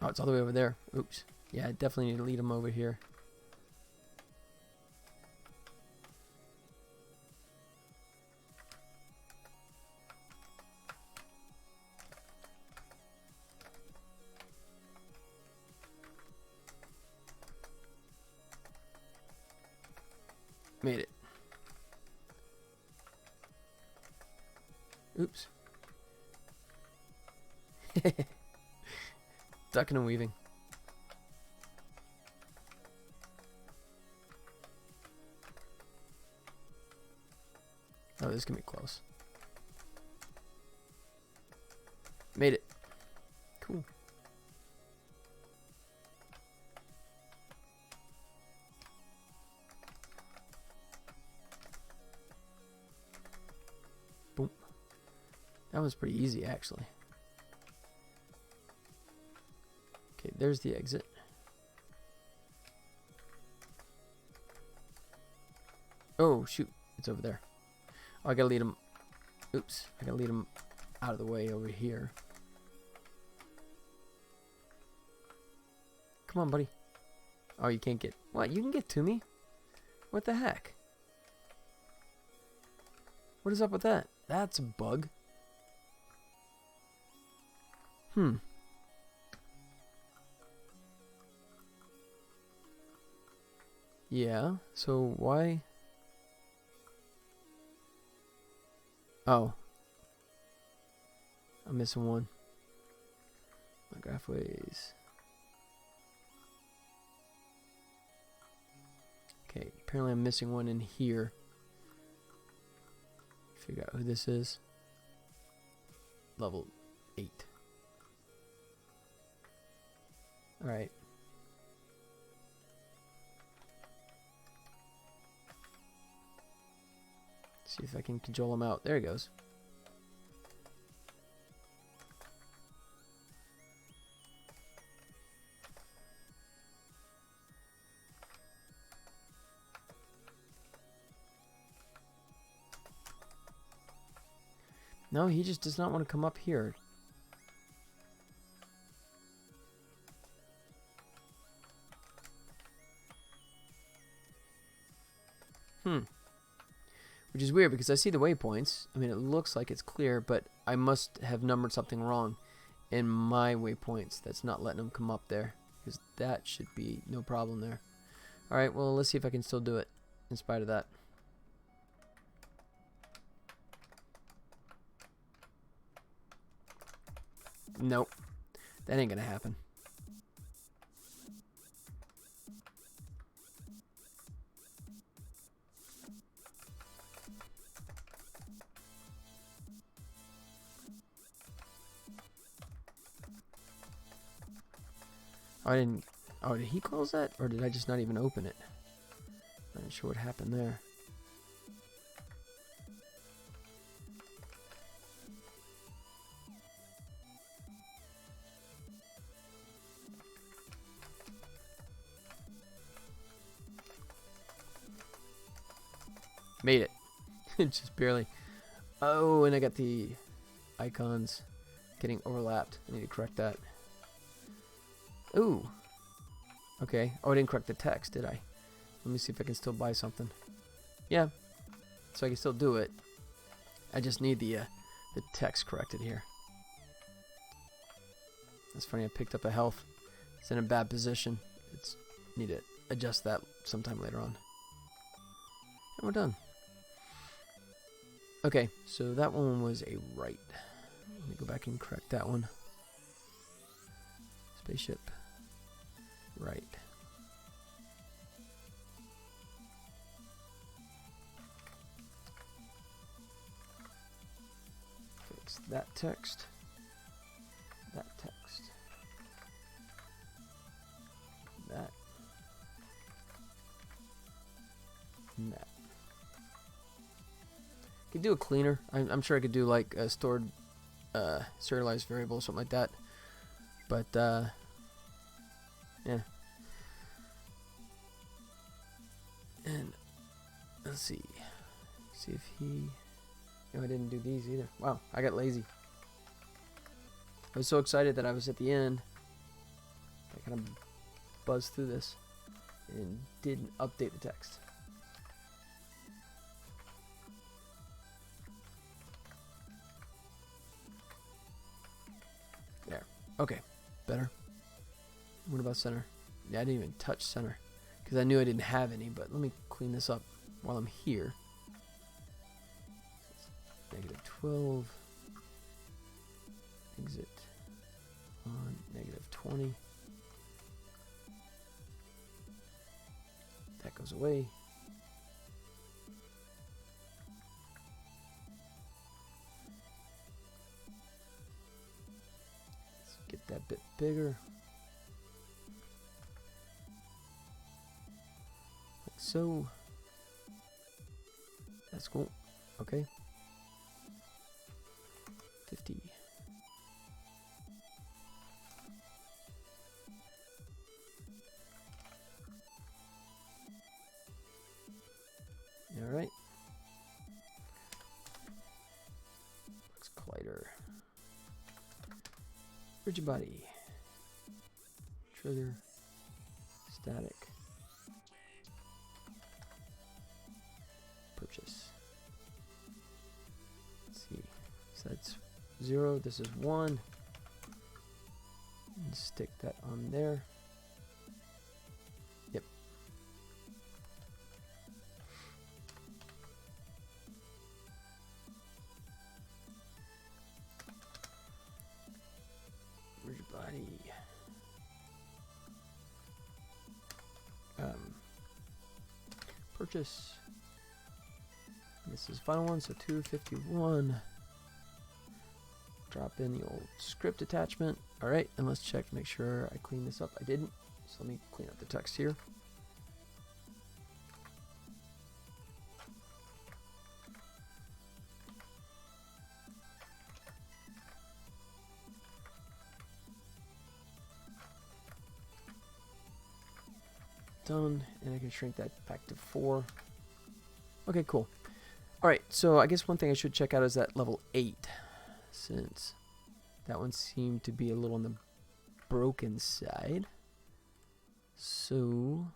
Oh, it's all the way over there. Oops. Yeah, I definitely need to lead him over here. Made it. Oops. Ducking and weaving. Oh, this can be close. Made it. Cool. Boom. That was pretty easy, actually. Okay, there's the exit. Oh, shoot. It's over there. Oh, I gotta lead him. Oops. I gotta lead him out of the way over here. Come on, buddy. Oh, you can't get... What? You can get to me? What the heck? What is up with that? That's a bug. Yeah, so why? Oh. I'm missing one. My graphways. Okay, apparently I'm missing one in here. Figure out who this is. Level 8. Alright. See if I can control him out. There he goes. No, he just does not want to come up here. Which is weird because I see the waypoints. I mean, it looks like it's clear, but I must have numbered something wrong in my waypoints that's not letting him come up there. Because that should be no problem there. Alright, well, let's see if I can still do it in spite of that. Nope. That ain't gonna happen. Oh, I didn't... Oh, did he close that? Or did I just not even open it? I'm not sure what happened there. Made it. Just barely. Oh, and I got the icons getting overlapped. I need to correct that. Ooh. Okay. Oh, I didn't correct the text, did I? Let me see if I can still buy something. Yeah. So I can still do it. I just need the text corrected here. That's funny. I picked up a health. It's in a bad position. It's need to adjust that sometime later on. And we're done. Okay, so that one was a right. Let me go back and correct that one. Spaceship. Right. Fix that text. That text. That. And that. Could do a cleaner. I'm sure I could do like a stored serialized variable or something like that. But yeah. And let's see. See if he... No, I didn't do these either. Wow, I got lazy. I was so excited that I was at the end. I kind of buzzed through this and didn't update the text. There. Okay. Better. What about center? Yeah, I didn't even touch center because I knew I didn't have any, but let me clean this up while I'm here. Negative 12. Exit on negative 20. That goes away. Let's get that bit bigger. Like so. That's cool. Okay. 50. All right. Looks collider. Rigid body. Trigger. Static. Purchase. Let's see. So that's 0. This is 1. And stick that on there. Yep. Where's your body? Purchase. This is the final one, so 251. Drop in the old script attachment. Alright, and let's check to make sure I clean this up. I didn't, so let me clean up the text here. Done, and I can shrink that back to 4. Okay, cool. Alright, so I guess one thing I should check out is that level 8, since that one seemed to be a little on the broken side. So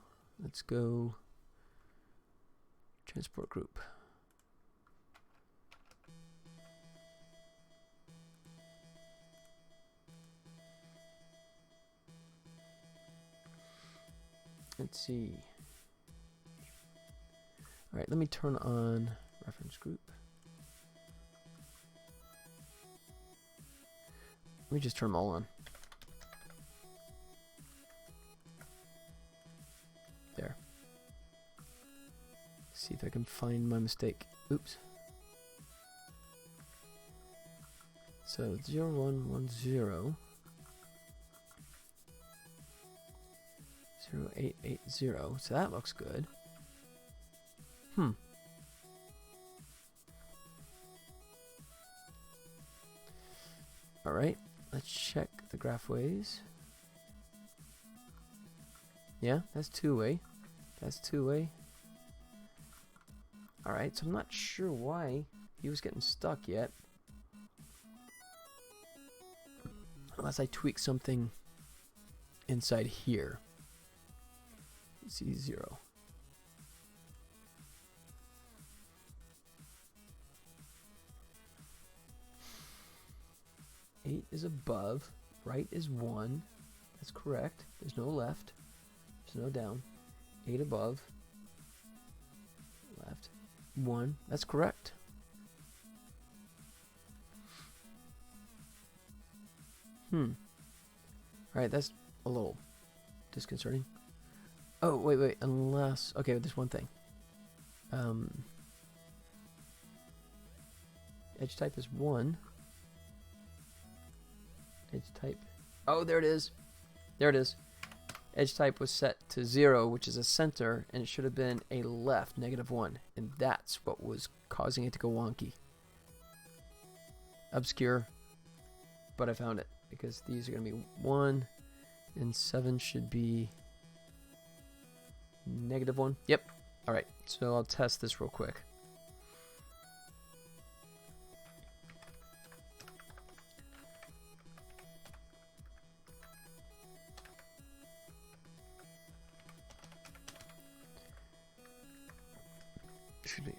let's go transport group. Let's see. All right, let me turn on reference group. Let me just turn them all on. There. See if I can find my mistake. Oops. So 0110 0880. So that looks good. All right, let's check the graphways. Yeah, that's two-way. That's two-way. All right, so I'm not sure why he was getting stuck yet. Unless I tweak something inside here. Z0. Eight is above, right is 1. That's correct. There's no left. There's no down. 8 above, left, 1. That's correct. Alright, that's a little disconcerting. Oh, wait, unless... Okay, there's one thing. Edge type is 1. Edge type... Oh, there it is. There it is. Edge type was set to 0, which is a center, and it should have been a left, -1. And that's what was causing it to go wonky. Obscure. But I found it, because these are going to be 1, and 7 should be... -1. Yep. Alright, so I'll test this real quick.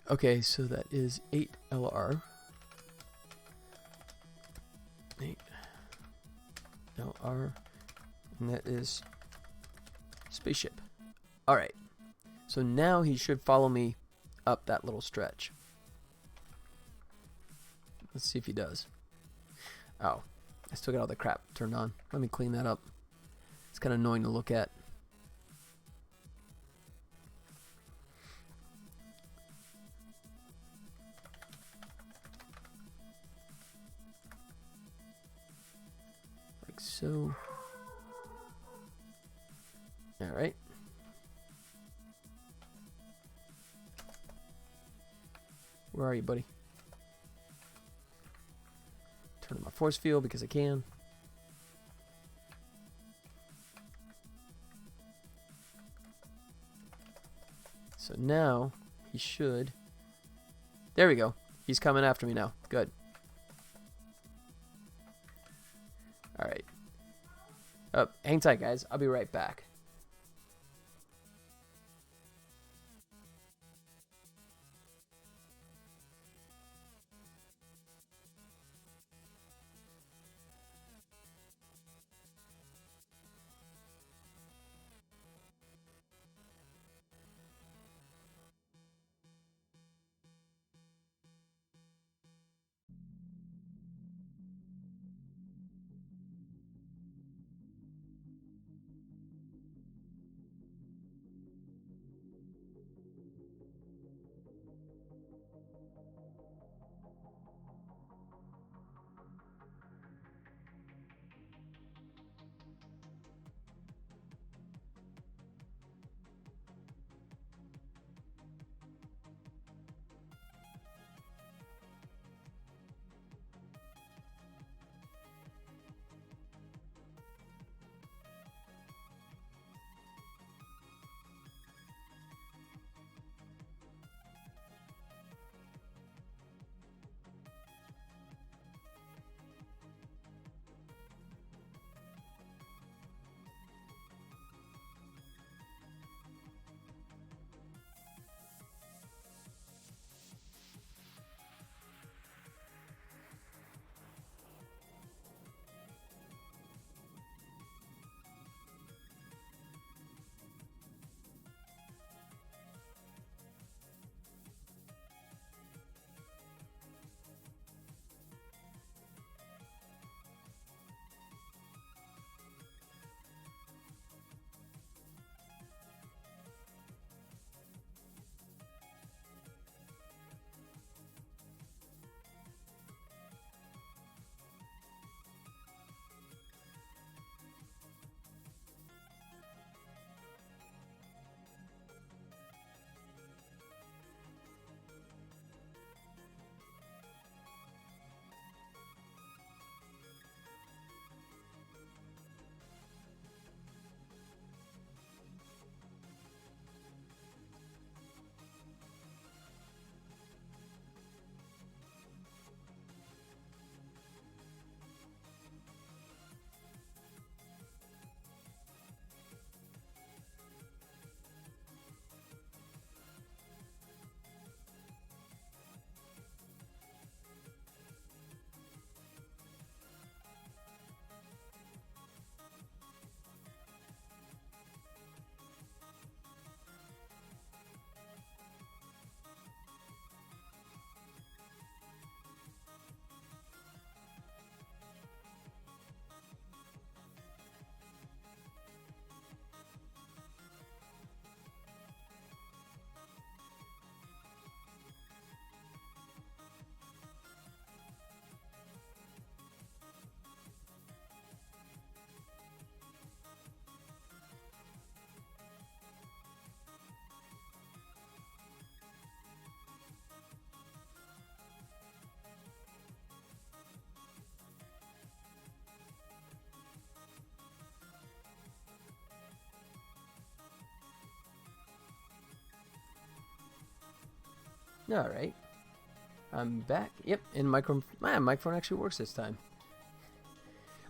Okay, so that is 8 LR. 8 LR. And that is spaceship. Alright. So now he should follow me up that little stretch. Let's see if he does. Oh, I still got all the crap turned on. Let me clean that up. It's kind of annoying to look at. Like so. Alright. Where are you, buddy? Turn on my force field because I can. So now he should... There we go. He's coming after me now. Good. Alright. Oh, hang tight, guys. I'll be right back. Alright. I'm back. Yep, and microphone actually works this time.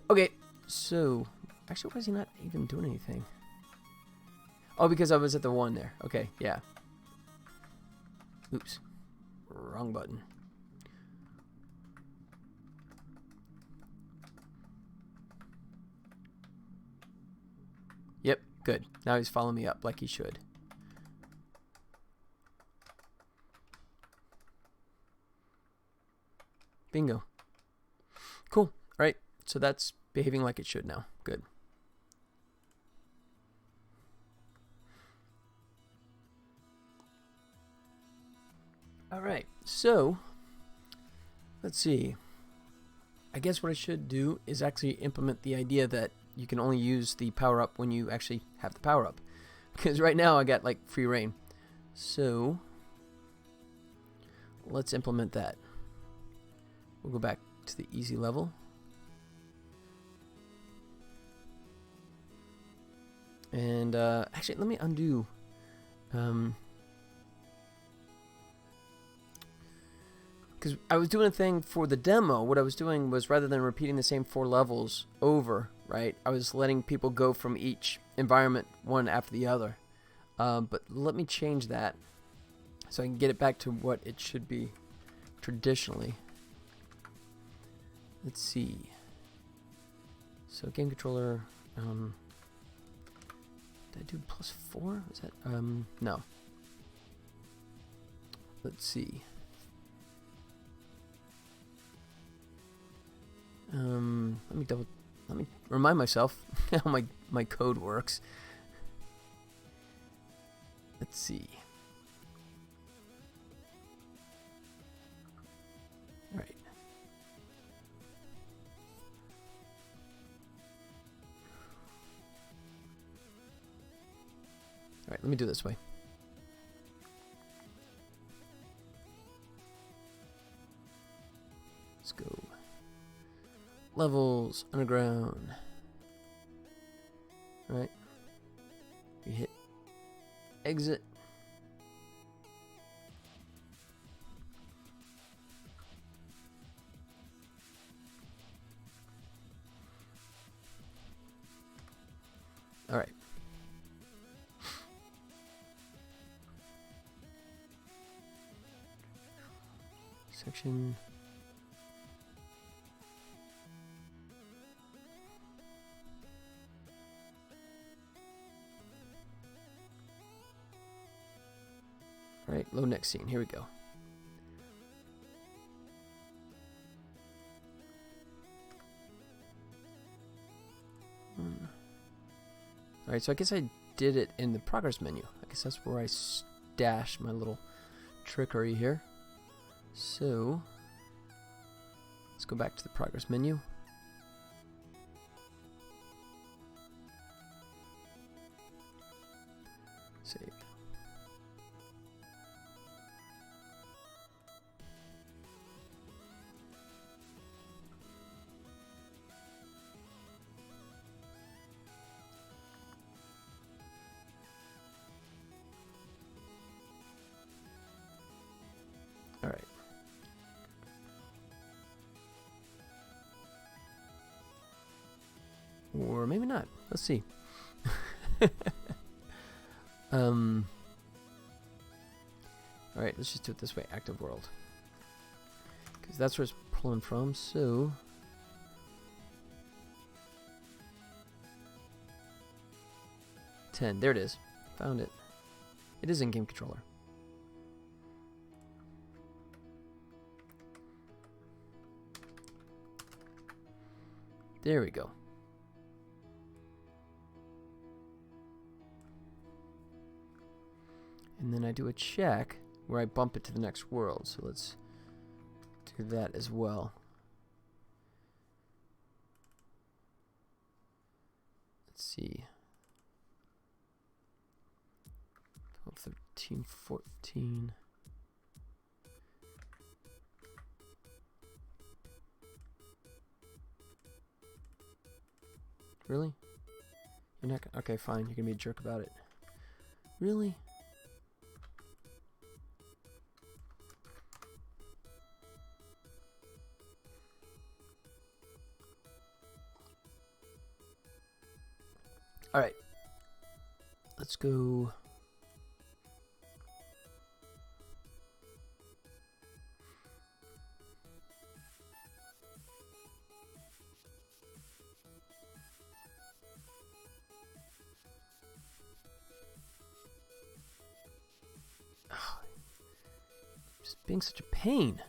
Okay, so... Actually, why is he not even doing anything? Oh, because I was at the 1 there. Okay, yeah. Oops. Wrong button. Yep, good. Now he's following me up like he should. Bingo. Cool. Alright, so that's behaving like it should now. Good. Alright, so let's see. I guess what I should do is actually implement the idea that you can only use the power-up when you actually have the power-up. Because right now I got like free reign. So let's implement that. We'll go back to the easy level. And actually, let me undo. Because I was doing a thing for the demo. What I was doing was, rather than repeating the same 4 levels over, right, I was letting people go from each environment one after the other. But let me change that so I can get it back to what it should be traditionally. Let's see. So game controller. Did I do +4? Is that no. Let's see. Let me remind myself how my code works. Let's see. Right. Alright, let me do it this way. Let's go. Levels, underground. Right. We hit exit. All right. Section. All right, load next scene. Here we go. All right, so I guess I did it in the progress menu. I guess that's where I stashed my little trickery here. So let's go back to the progress menu. Save. All right. Or maybe not. Let's see. Alright, let's just do it this way. Active world. Because that's where it's pulling from, so... There it is. Found it. It is in game controller. There we go. And then I do a check where I bump it to the next world. So let's do that as well. Let's see. 12, 13, 14. Really? You're not gonna... Okay, fine. You're gonna be a jerk about it. Really? Alright. Let's go. Just being such a pain.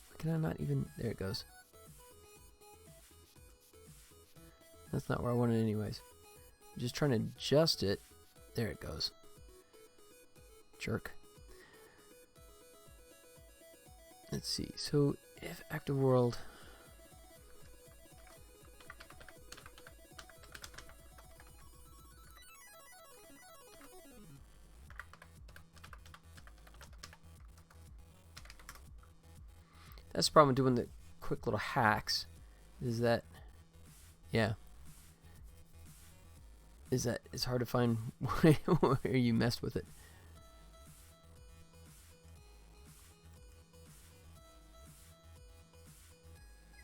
Why can I not even... There it goes. That's not where I want it anyways. I'm just trying to adjust it. There it goes. Jerk. Let's see. So, if active world... That's the problem with doing the quick little hacks. Is that... Yeah. Is that it's hard to find where you messed with it.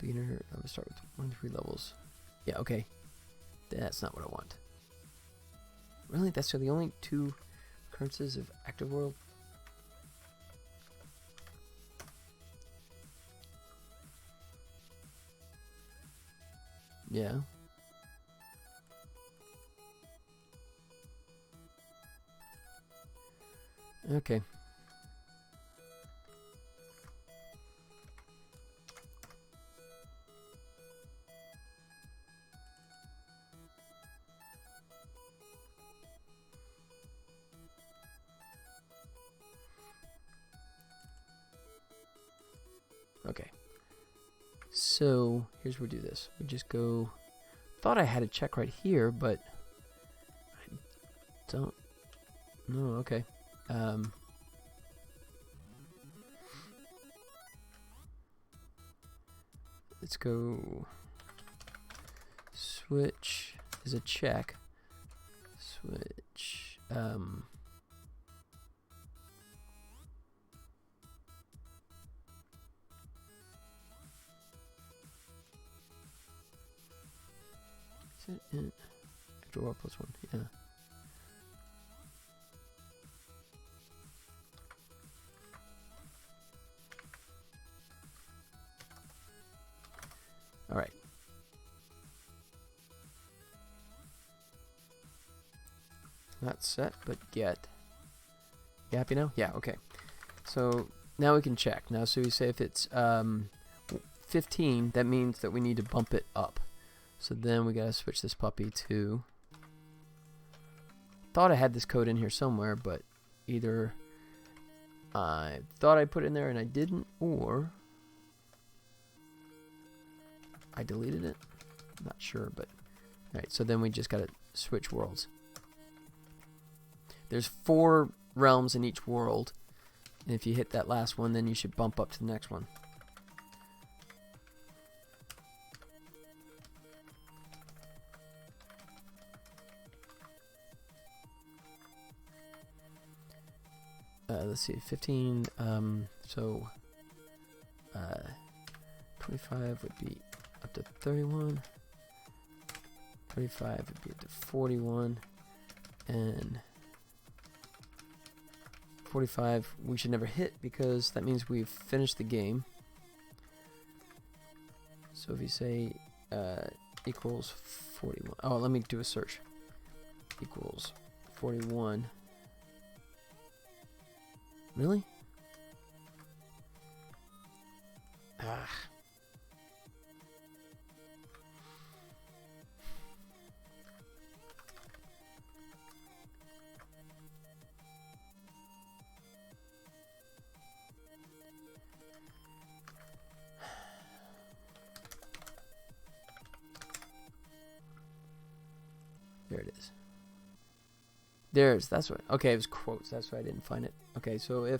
Beginner, I would start with 1 to 3 levels. Yeah, okay. That's not what I want. Really? That's the only 2 occurrences of active world? Yeah. Okay. Okay. So, here's where we do this. We just go... Thought I had a check right here, but... I don't... No, okay. Let's go... Switch is a check. Switch... Draw plus 1, yeah. Alright. Not set, but get. You happy now? Yeah, okay. So now we can check. Now, so we say if it's 15, that means that we need to bump it up. So then we gotta switch this puppy to... Thought I had this code in here somewhere, but either I thought I put it in there and I didn't, or I deleted it. I'm not sure, but... Alright, so then we just gotta switch worlds. There's 4 realms in each world, and if you hit that last one, then you should bump up to the next one. Let's see, 15, so 25 would be up to 31, 35 would be up to 41, and 45 we should never hit because that means we've finished the game. So if you say equals 41, oh, let me do a search, equals 41. Really? Ah. There it is. That's what, okay, it was quotes, that's why I didn't find it. Okay, so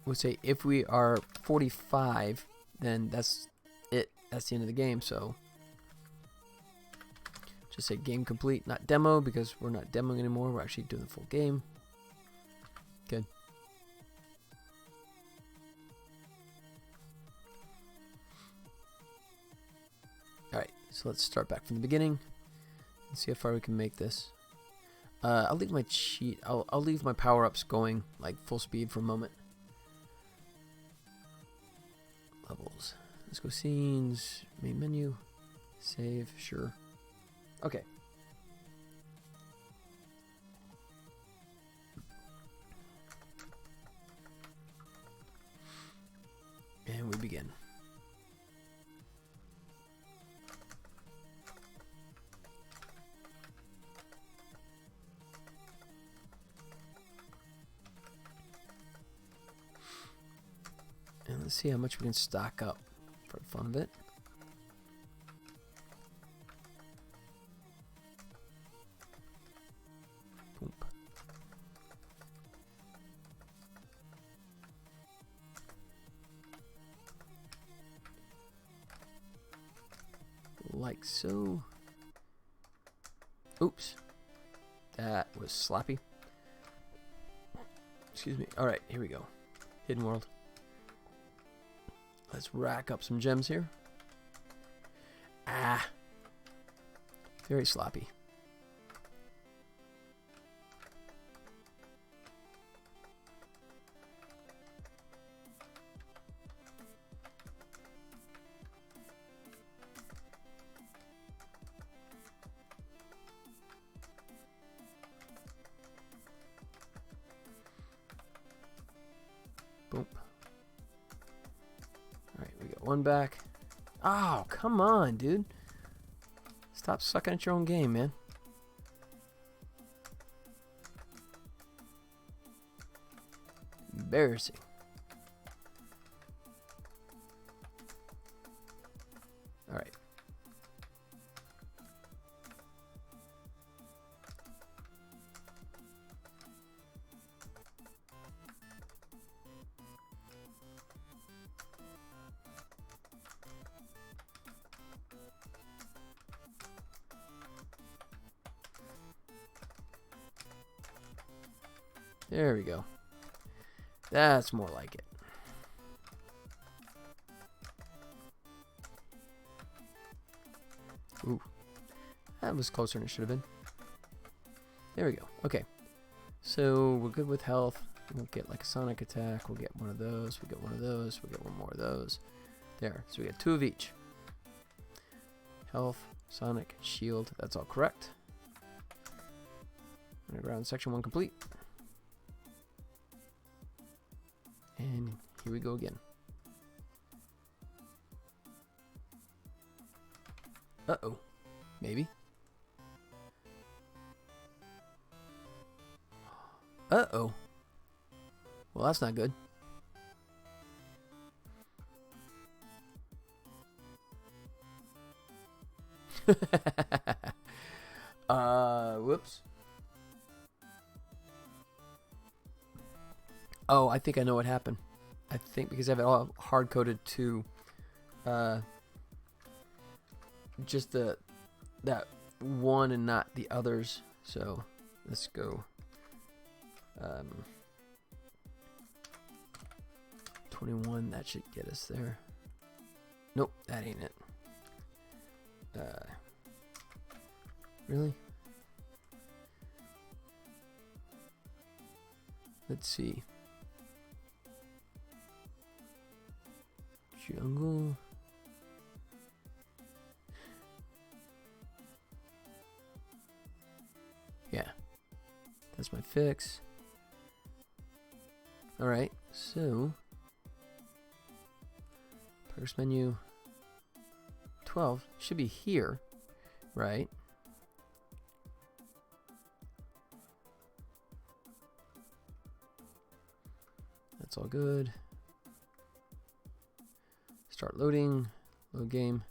we'll say if we are 45, then that's it, that's the end of the game, so just say game complete, not demo, because we're not demoing anymore, we're actually doing the full game. Good. So let's start back from the beginning and see how far we can make this. I'll leave my I'll leave my power-ups going like full speed for a moment. Levels. Let's go scenes, main menu, save, sure. Okay. And we begin. And let's see how much we can stock up for the fun of it. Boom. Like so. Oops. That was sloppy. Excuse me. Alright, here we go. Hidden world. Let's rack up some gems here. Ah. Very sloppy. Boom. Alright, we got one back. Oh, come on, dude. Stop sucking at your own game, man. Embarrassing. Alright. There we go. That's more like it. Ooh. That was closer than it should have been. There we go. Okay. So we're good with health. We'll get like a sonic attack. We'll get one of those. We'll get one of those. We'll get one more of those. There. So we get 2 of each. Health, sonic, shield. That's all correct. Underground section 1 complete. And here we go again. Uh-oh. Maybe. Uh-oh. Well, that's not good. Whoops. Oh, I think I know what happened. I think because I have it all hard-coded to just that one and not the others. So let's go 21. That should get us there. Nope, that ain't it. Really? Let's see. Jungle. Yeah. That's my fix. Alright, so first menu 12 should be here, right? That's all good. Start loading. Load game.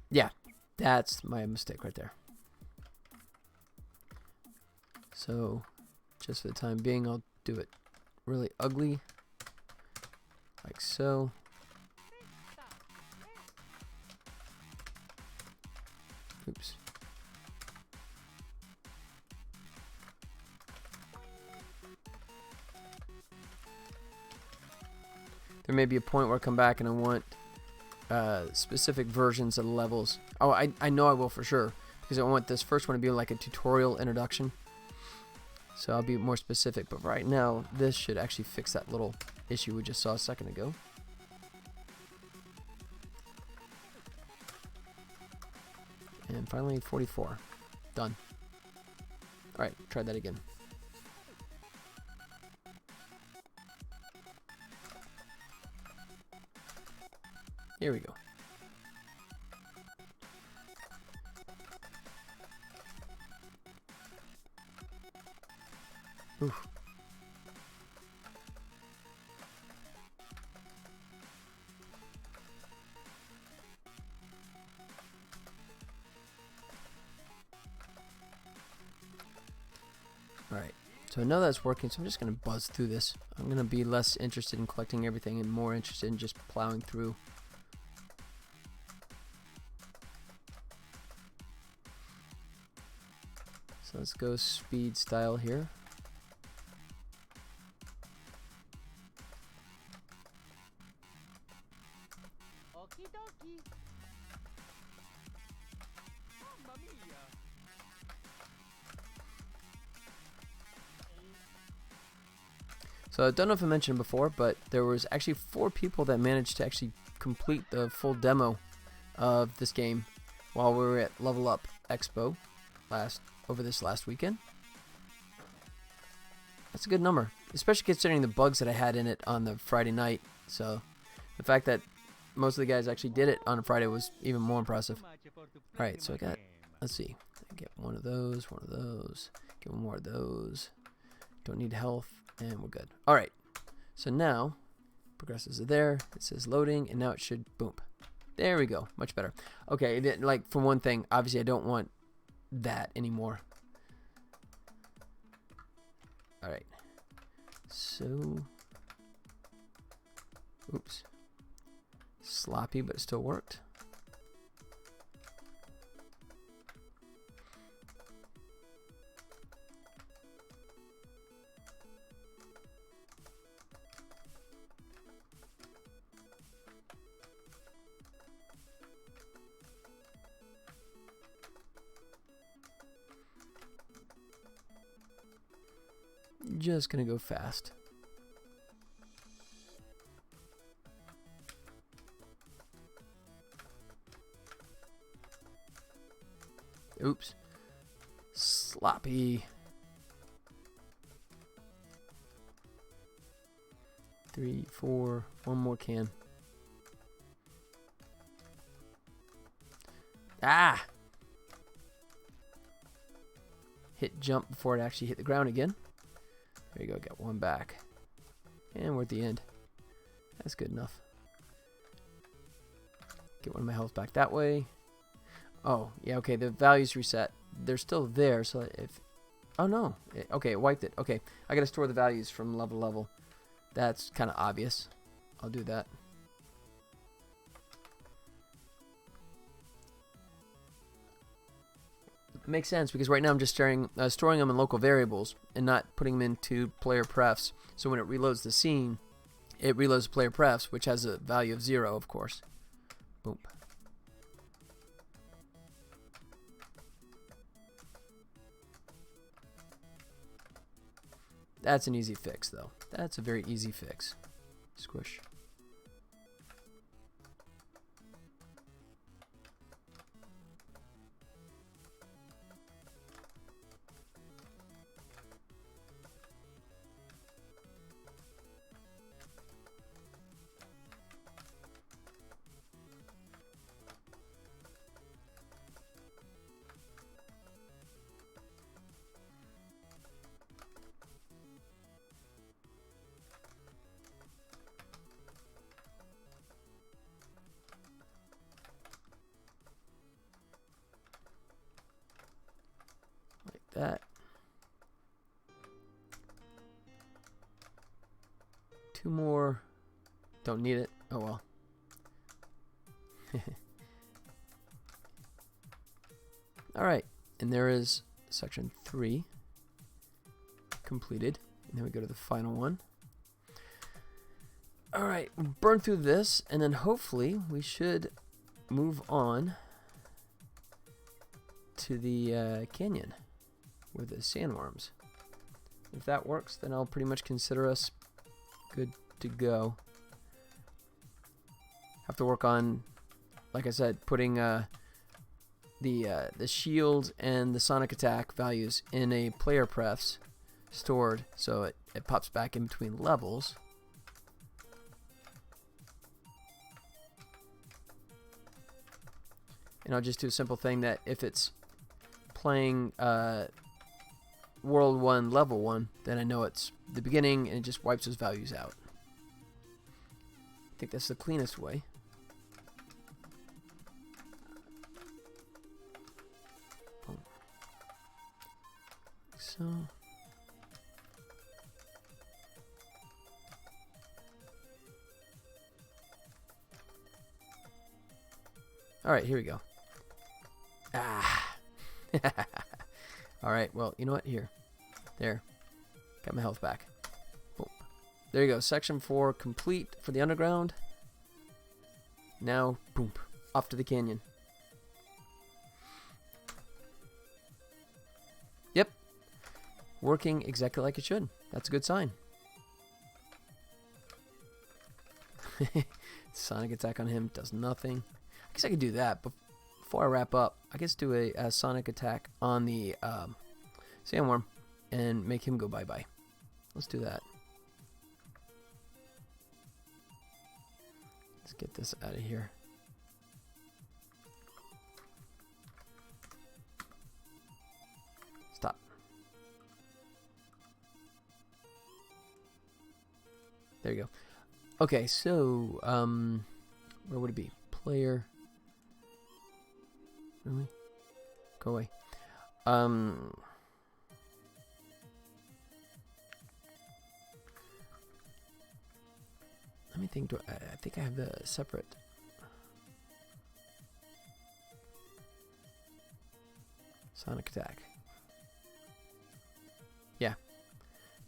Yeah, that's my mistake right there. So, just for the time being, I'll do it really ugly. Like so. Oops. There may be a point where I come back and I want specific versions of the levels. Oh, I know I will for sure, because I want this first one to be like a tutorial introduction. So I'll be more specific, but right now this should actually fix that little issue we just saw a second ago. And finally 44. Done. Alright, try that again. Here we go. Oof. Alright, so I know that's working, so I'm just going to buzz through this. I'm going to be less interested in collecting everything and more interested in just plowing through. So let's go speed style here. Okie dokie. Mamma mia. So I don't know if I mentioned before, but there was actually 4 people that managed to actually complete the full demo of this game while we were at Level Up Expo over this last weekend. That's a good number, especially considering the bugs that I had in it on the Friday night. So the fact that most of the guys actually did it on a Friday was even more impressive. Alright, so I got, let's see, I get one of those, get one more of those. Don't need health, and we're good. Alright, so now progressives are there, it says loading, and now it should boom. There we go, much better. Okay, like for one thing, obviously I don't want that anymore. Alright, so oops, sloppy, but it still worked. Just gonna go fast. Oops. Sloppy. 3, 4, one more can. Ah! Hit jump before it actually hit the ground again. There you go, got one back. And we're at the end. That's good enough. Get one of my health back that way. Oh, yeah, okay, the values reset. They're still there, so if... Oh, no. Okay, it wiped it. Okay, I gotta store the values from level to level. That's kind of obvious. I'll do that. Makes sense, because right now I'm just storing them in local variables and not putting them into player prefs. So when it reloads the scene, it reloads player prefs, which has a value of 0, of course. Boom. That's an easy fix, though. That's a very easy fix. Squish. That. 2 more. Don't need it. Oh well. Alright, and there is section 3 completed. And then we go to the final one. Alright, burn through this, and then hopefully we should move on to the canyon with the sandworms. If that works, then I'll pretty much consider us good to go. Have to work on, like I said, putting the shield and the sonic attack values in a player prefs stored, so it pops back in between levels. And I'll just do a simple thing that if it's playing World 1, Level 1, then I know it's the beginning and it just wipes those values out. I think that's the cleanest way. Boom. Like so. Alright, here we go. Ah. Alright, well, you know what? Here. There. Got my health back. Boom. There you go. Section 4 complete for the underground. Now, boom. Off to the canyon. Yep. Working exactly like it should. That's a good sign. Sonic attack on him does nothing. I guess I could do that, but before I wrap up, I guess do a sonic attack on the sandworm and make him go bye-bye. Let's do that. Let's get this out of here. Stop. There you go. Okay, so, where would it be? Player. Really? Go away. Let me think. I think I have the separate. Sonic attack. Yeah.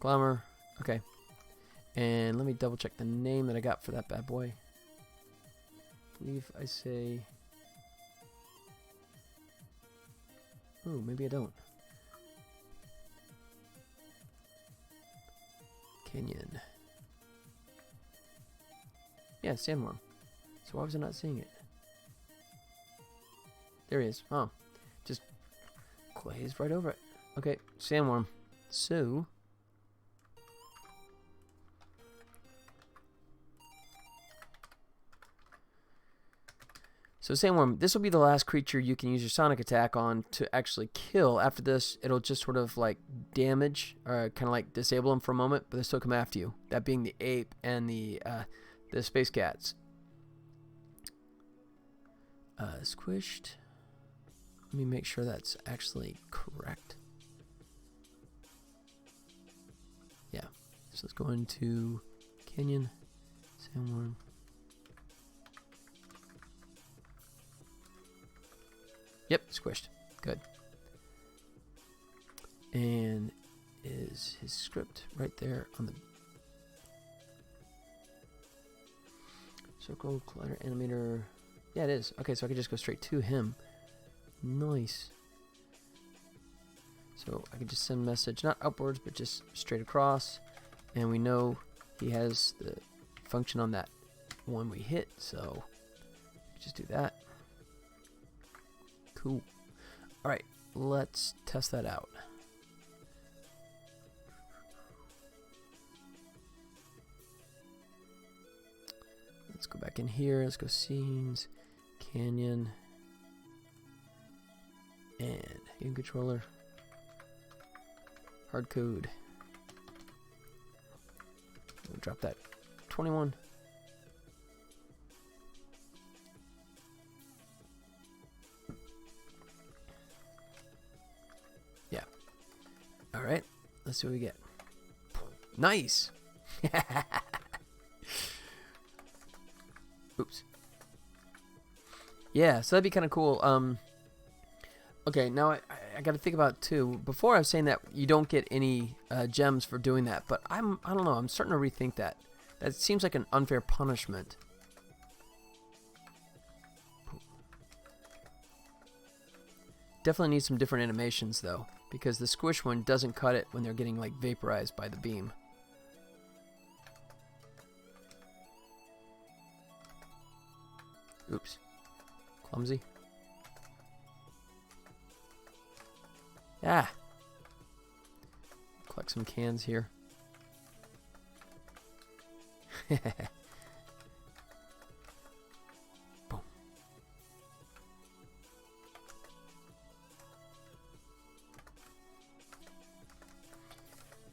Glamour. Okay. And let me double check the name that I got for that bad boy. I believe I say. Oh, maybe I don't. Canyon. Yeah, sandworm. So why was I not seeing it? There he is. Oh, just glazed right over it. Okay, sandworm. So sandworm, this will be the last creature you can use your sonic attack on to actually kill. After this, it'll just sort of like damage or kind of like disable them for a moment, but they still come after you. That being the ape and the space cats. Squished. Let me make sure that's actually correct. Yeah. So let's go into Canyon, sandworm. Yep, squished. Good. And is his script right there on the circle collider animator? Yeah, it is. Okay, so I can just go straight to him. Nice. So I can just send a message, not upwards, but just straight across. And we know he has the function on that one we hit, so just do that. Cool. Alright, let's test that out. Let's go back in here. Let's go scenes, canyon, and game controller, hard code. We'll drop that 21. Yeah. All right. Let's see what we get. Nice. Oops. Yeah, so that'd be kind of cool. Okay, now I got to think about too. Before I was saying that you don't get any gems for doing that, but I don't know. I'm starting to rethink that That seems like an unfair punishment. Definitely need some different animations though, because the squish one doesn't cut it when they're getting like vaporized by the beam. Oops. Clumsy. Ah. Collect some cans here. Boom.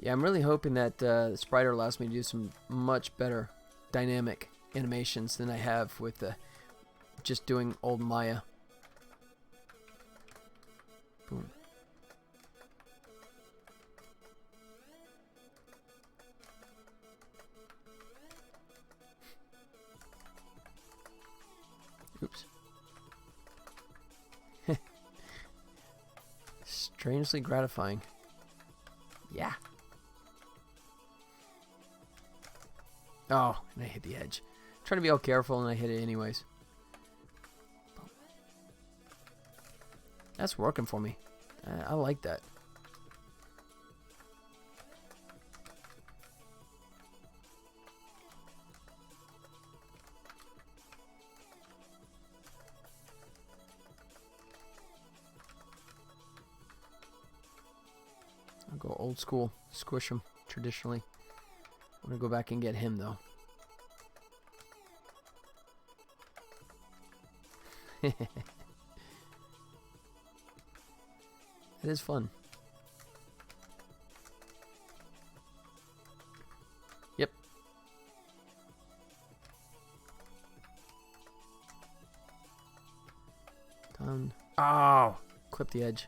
Yeah, I'm really hoping that Spriter allows me to do some much better dynamic animations than I have with just doing old Maya. Boom. Oops. Strangely gratifying. Yeah. Oh, and I hit the edge. I'm trying to be all careful and I hit it anyways. That's working for me. I like that. I'll go old school, squish him traditionally. I'm gonna go back and get him though. It is fun. Yep. Done. Oh, clip the edge.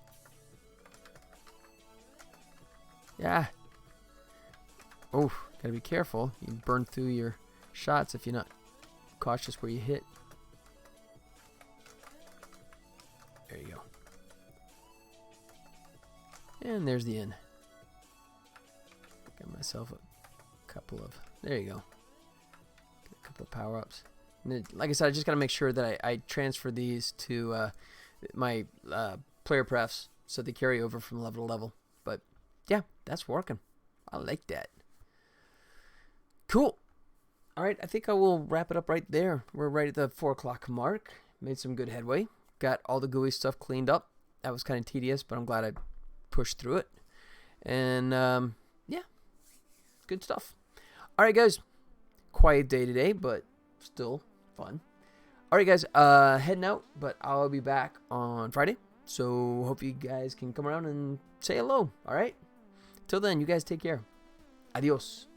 Yeah. Oh, gotta be careful. You burn through your shots if you're not cautious where you hit. There you go. And there's the end. Got myself a couple of... There you go. Get a couple of power-ups. Like I said, I just gotta make sure that I transfer these to my player prefs so they carry over from level to level. But yeah, that's working. I like that. Cool. All right, I think I will wrap it up right there. We're right at the 4 o'clock mark. Made some good headway. Got all the gooey stuff cleaned up. That was kind of tedious, but I'm glad I pushed through it. And yeah, good stuff. All right, guys. Quiet day today, but still fun. All right, guys. Heading out, but I'll be back on Friday. So hope you guys can come around and say hello. All right. Till then, you guys take care. Adios.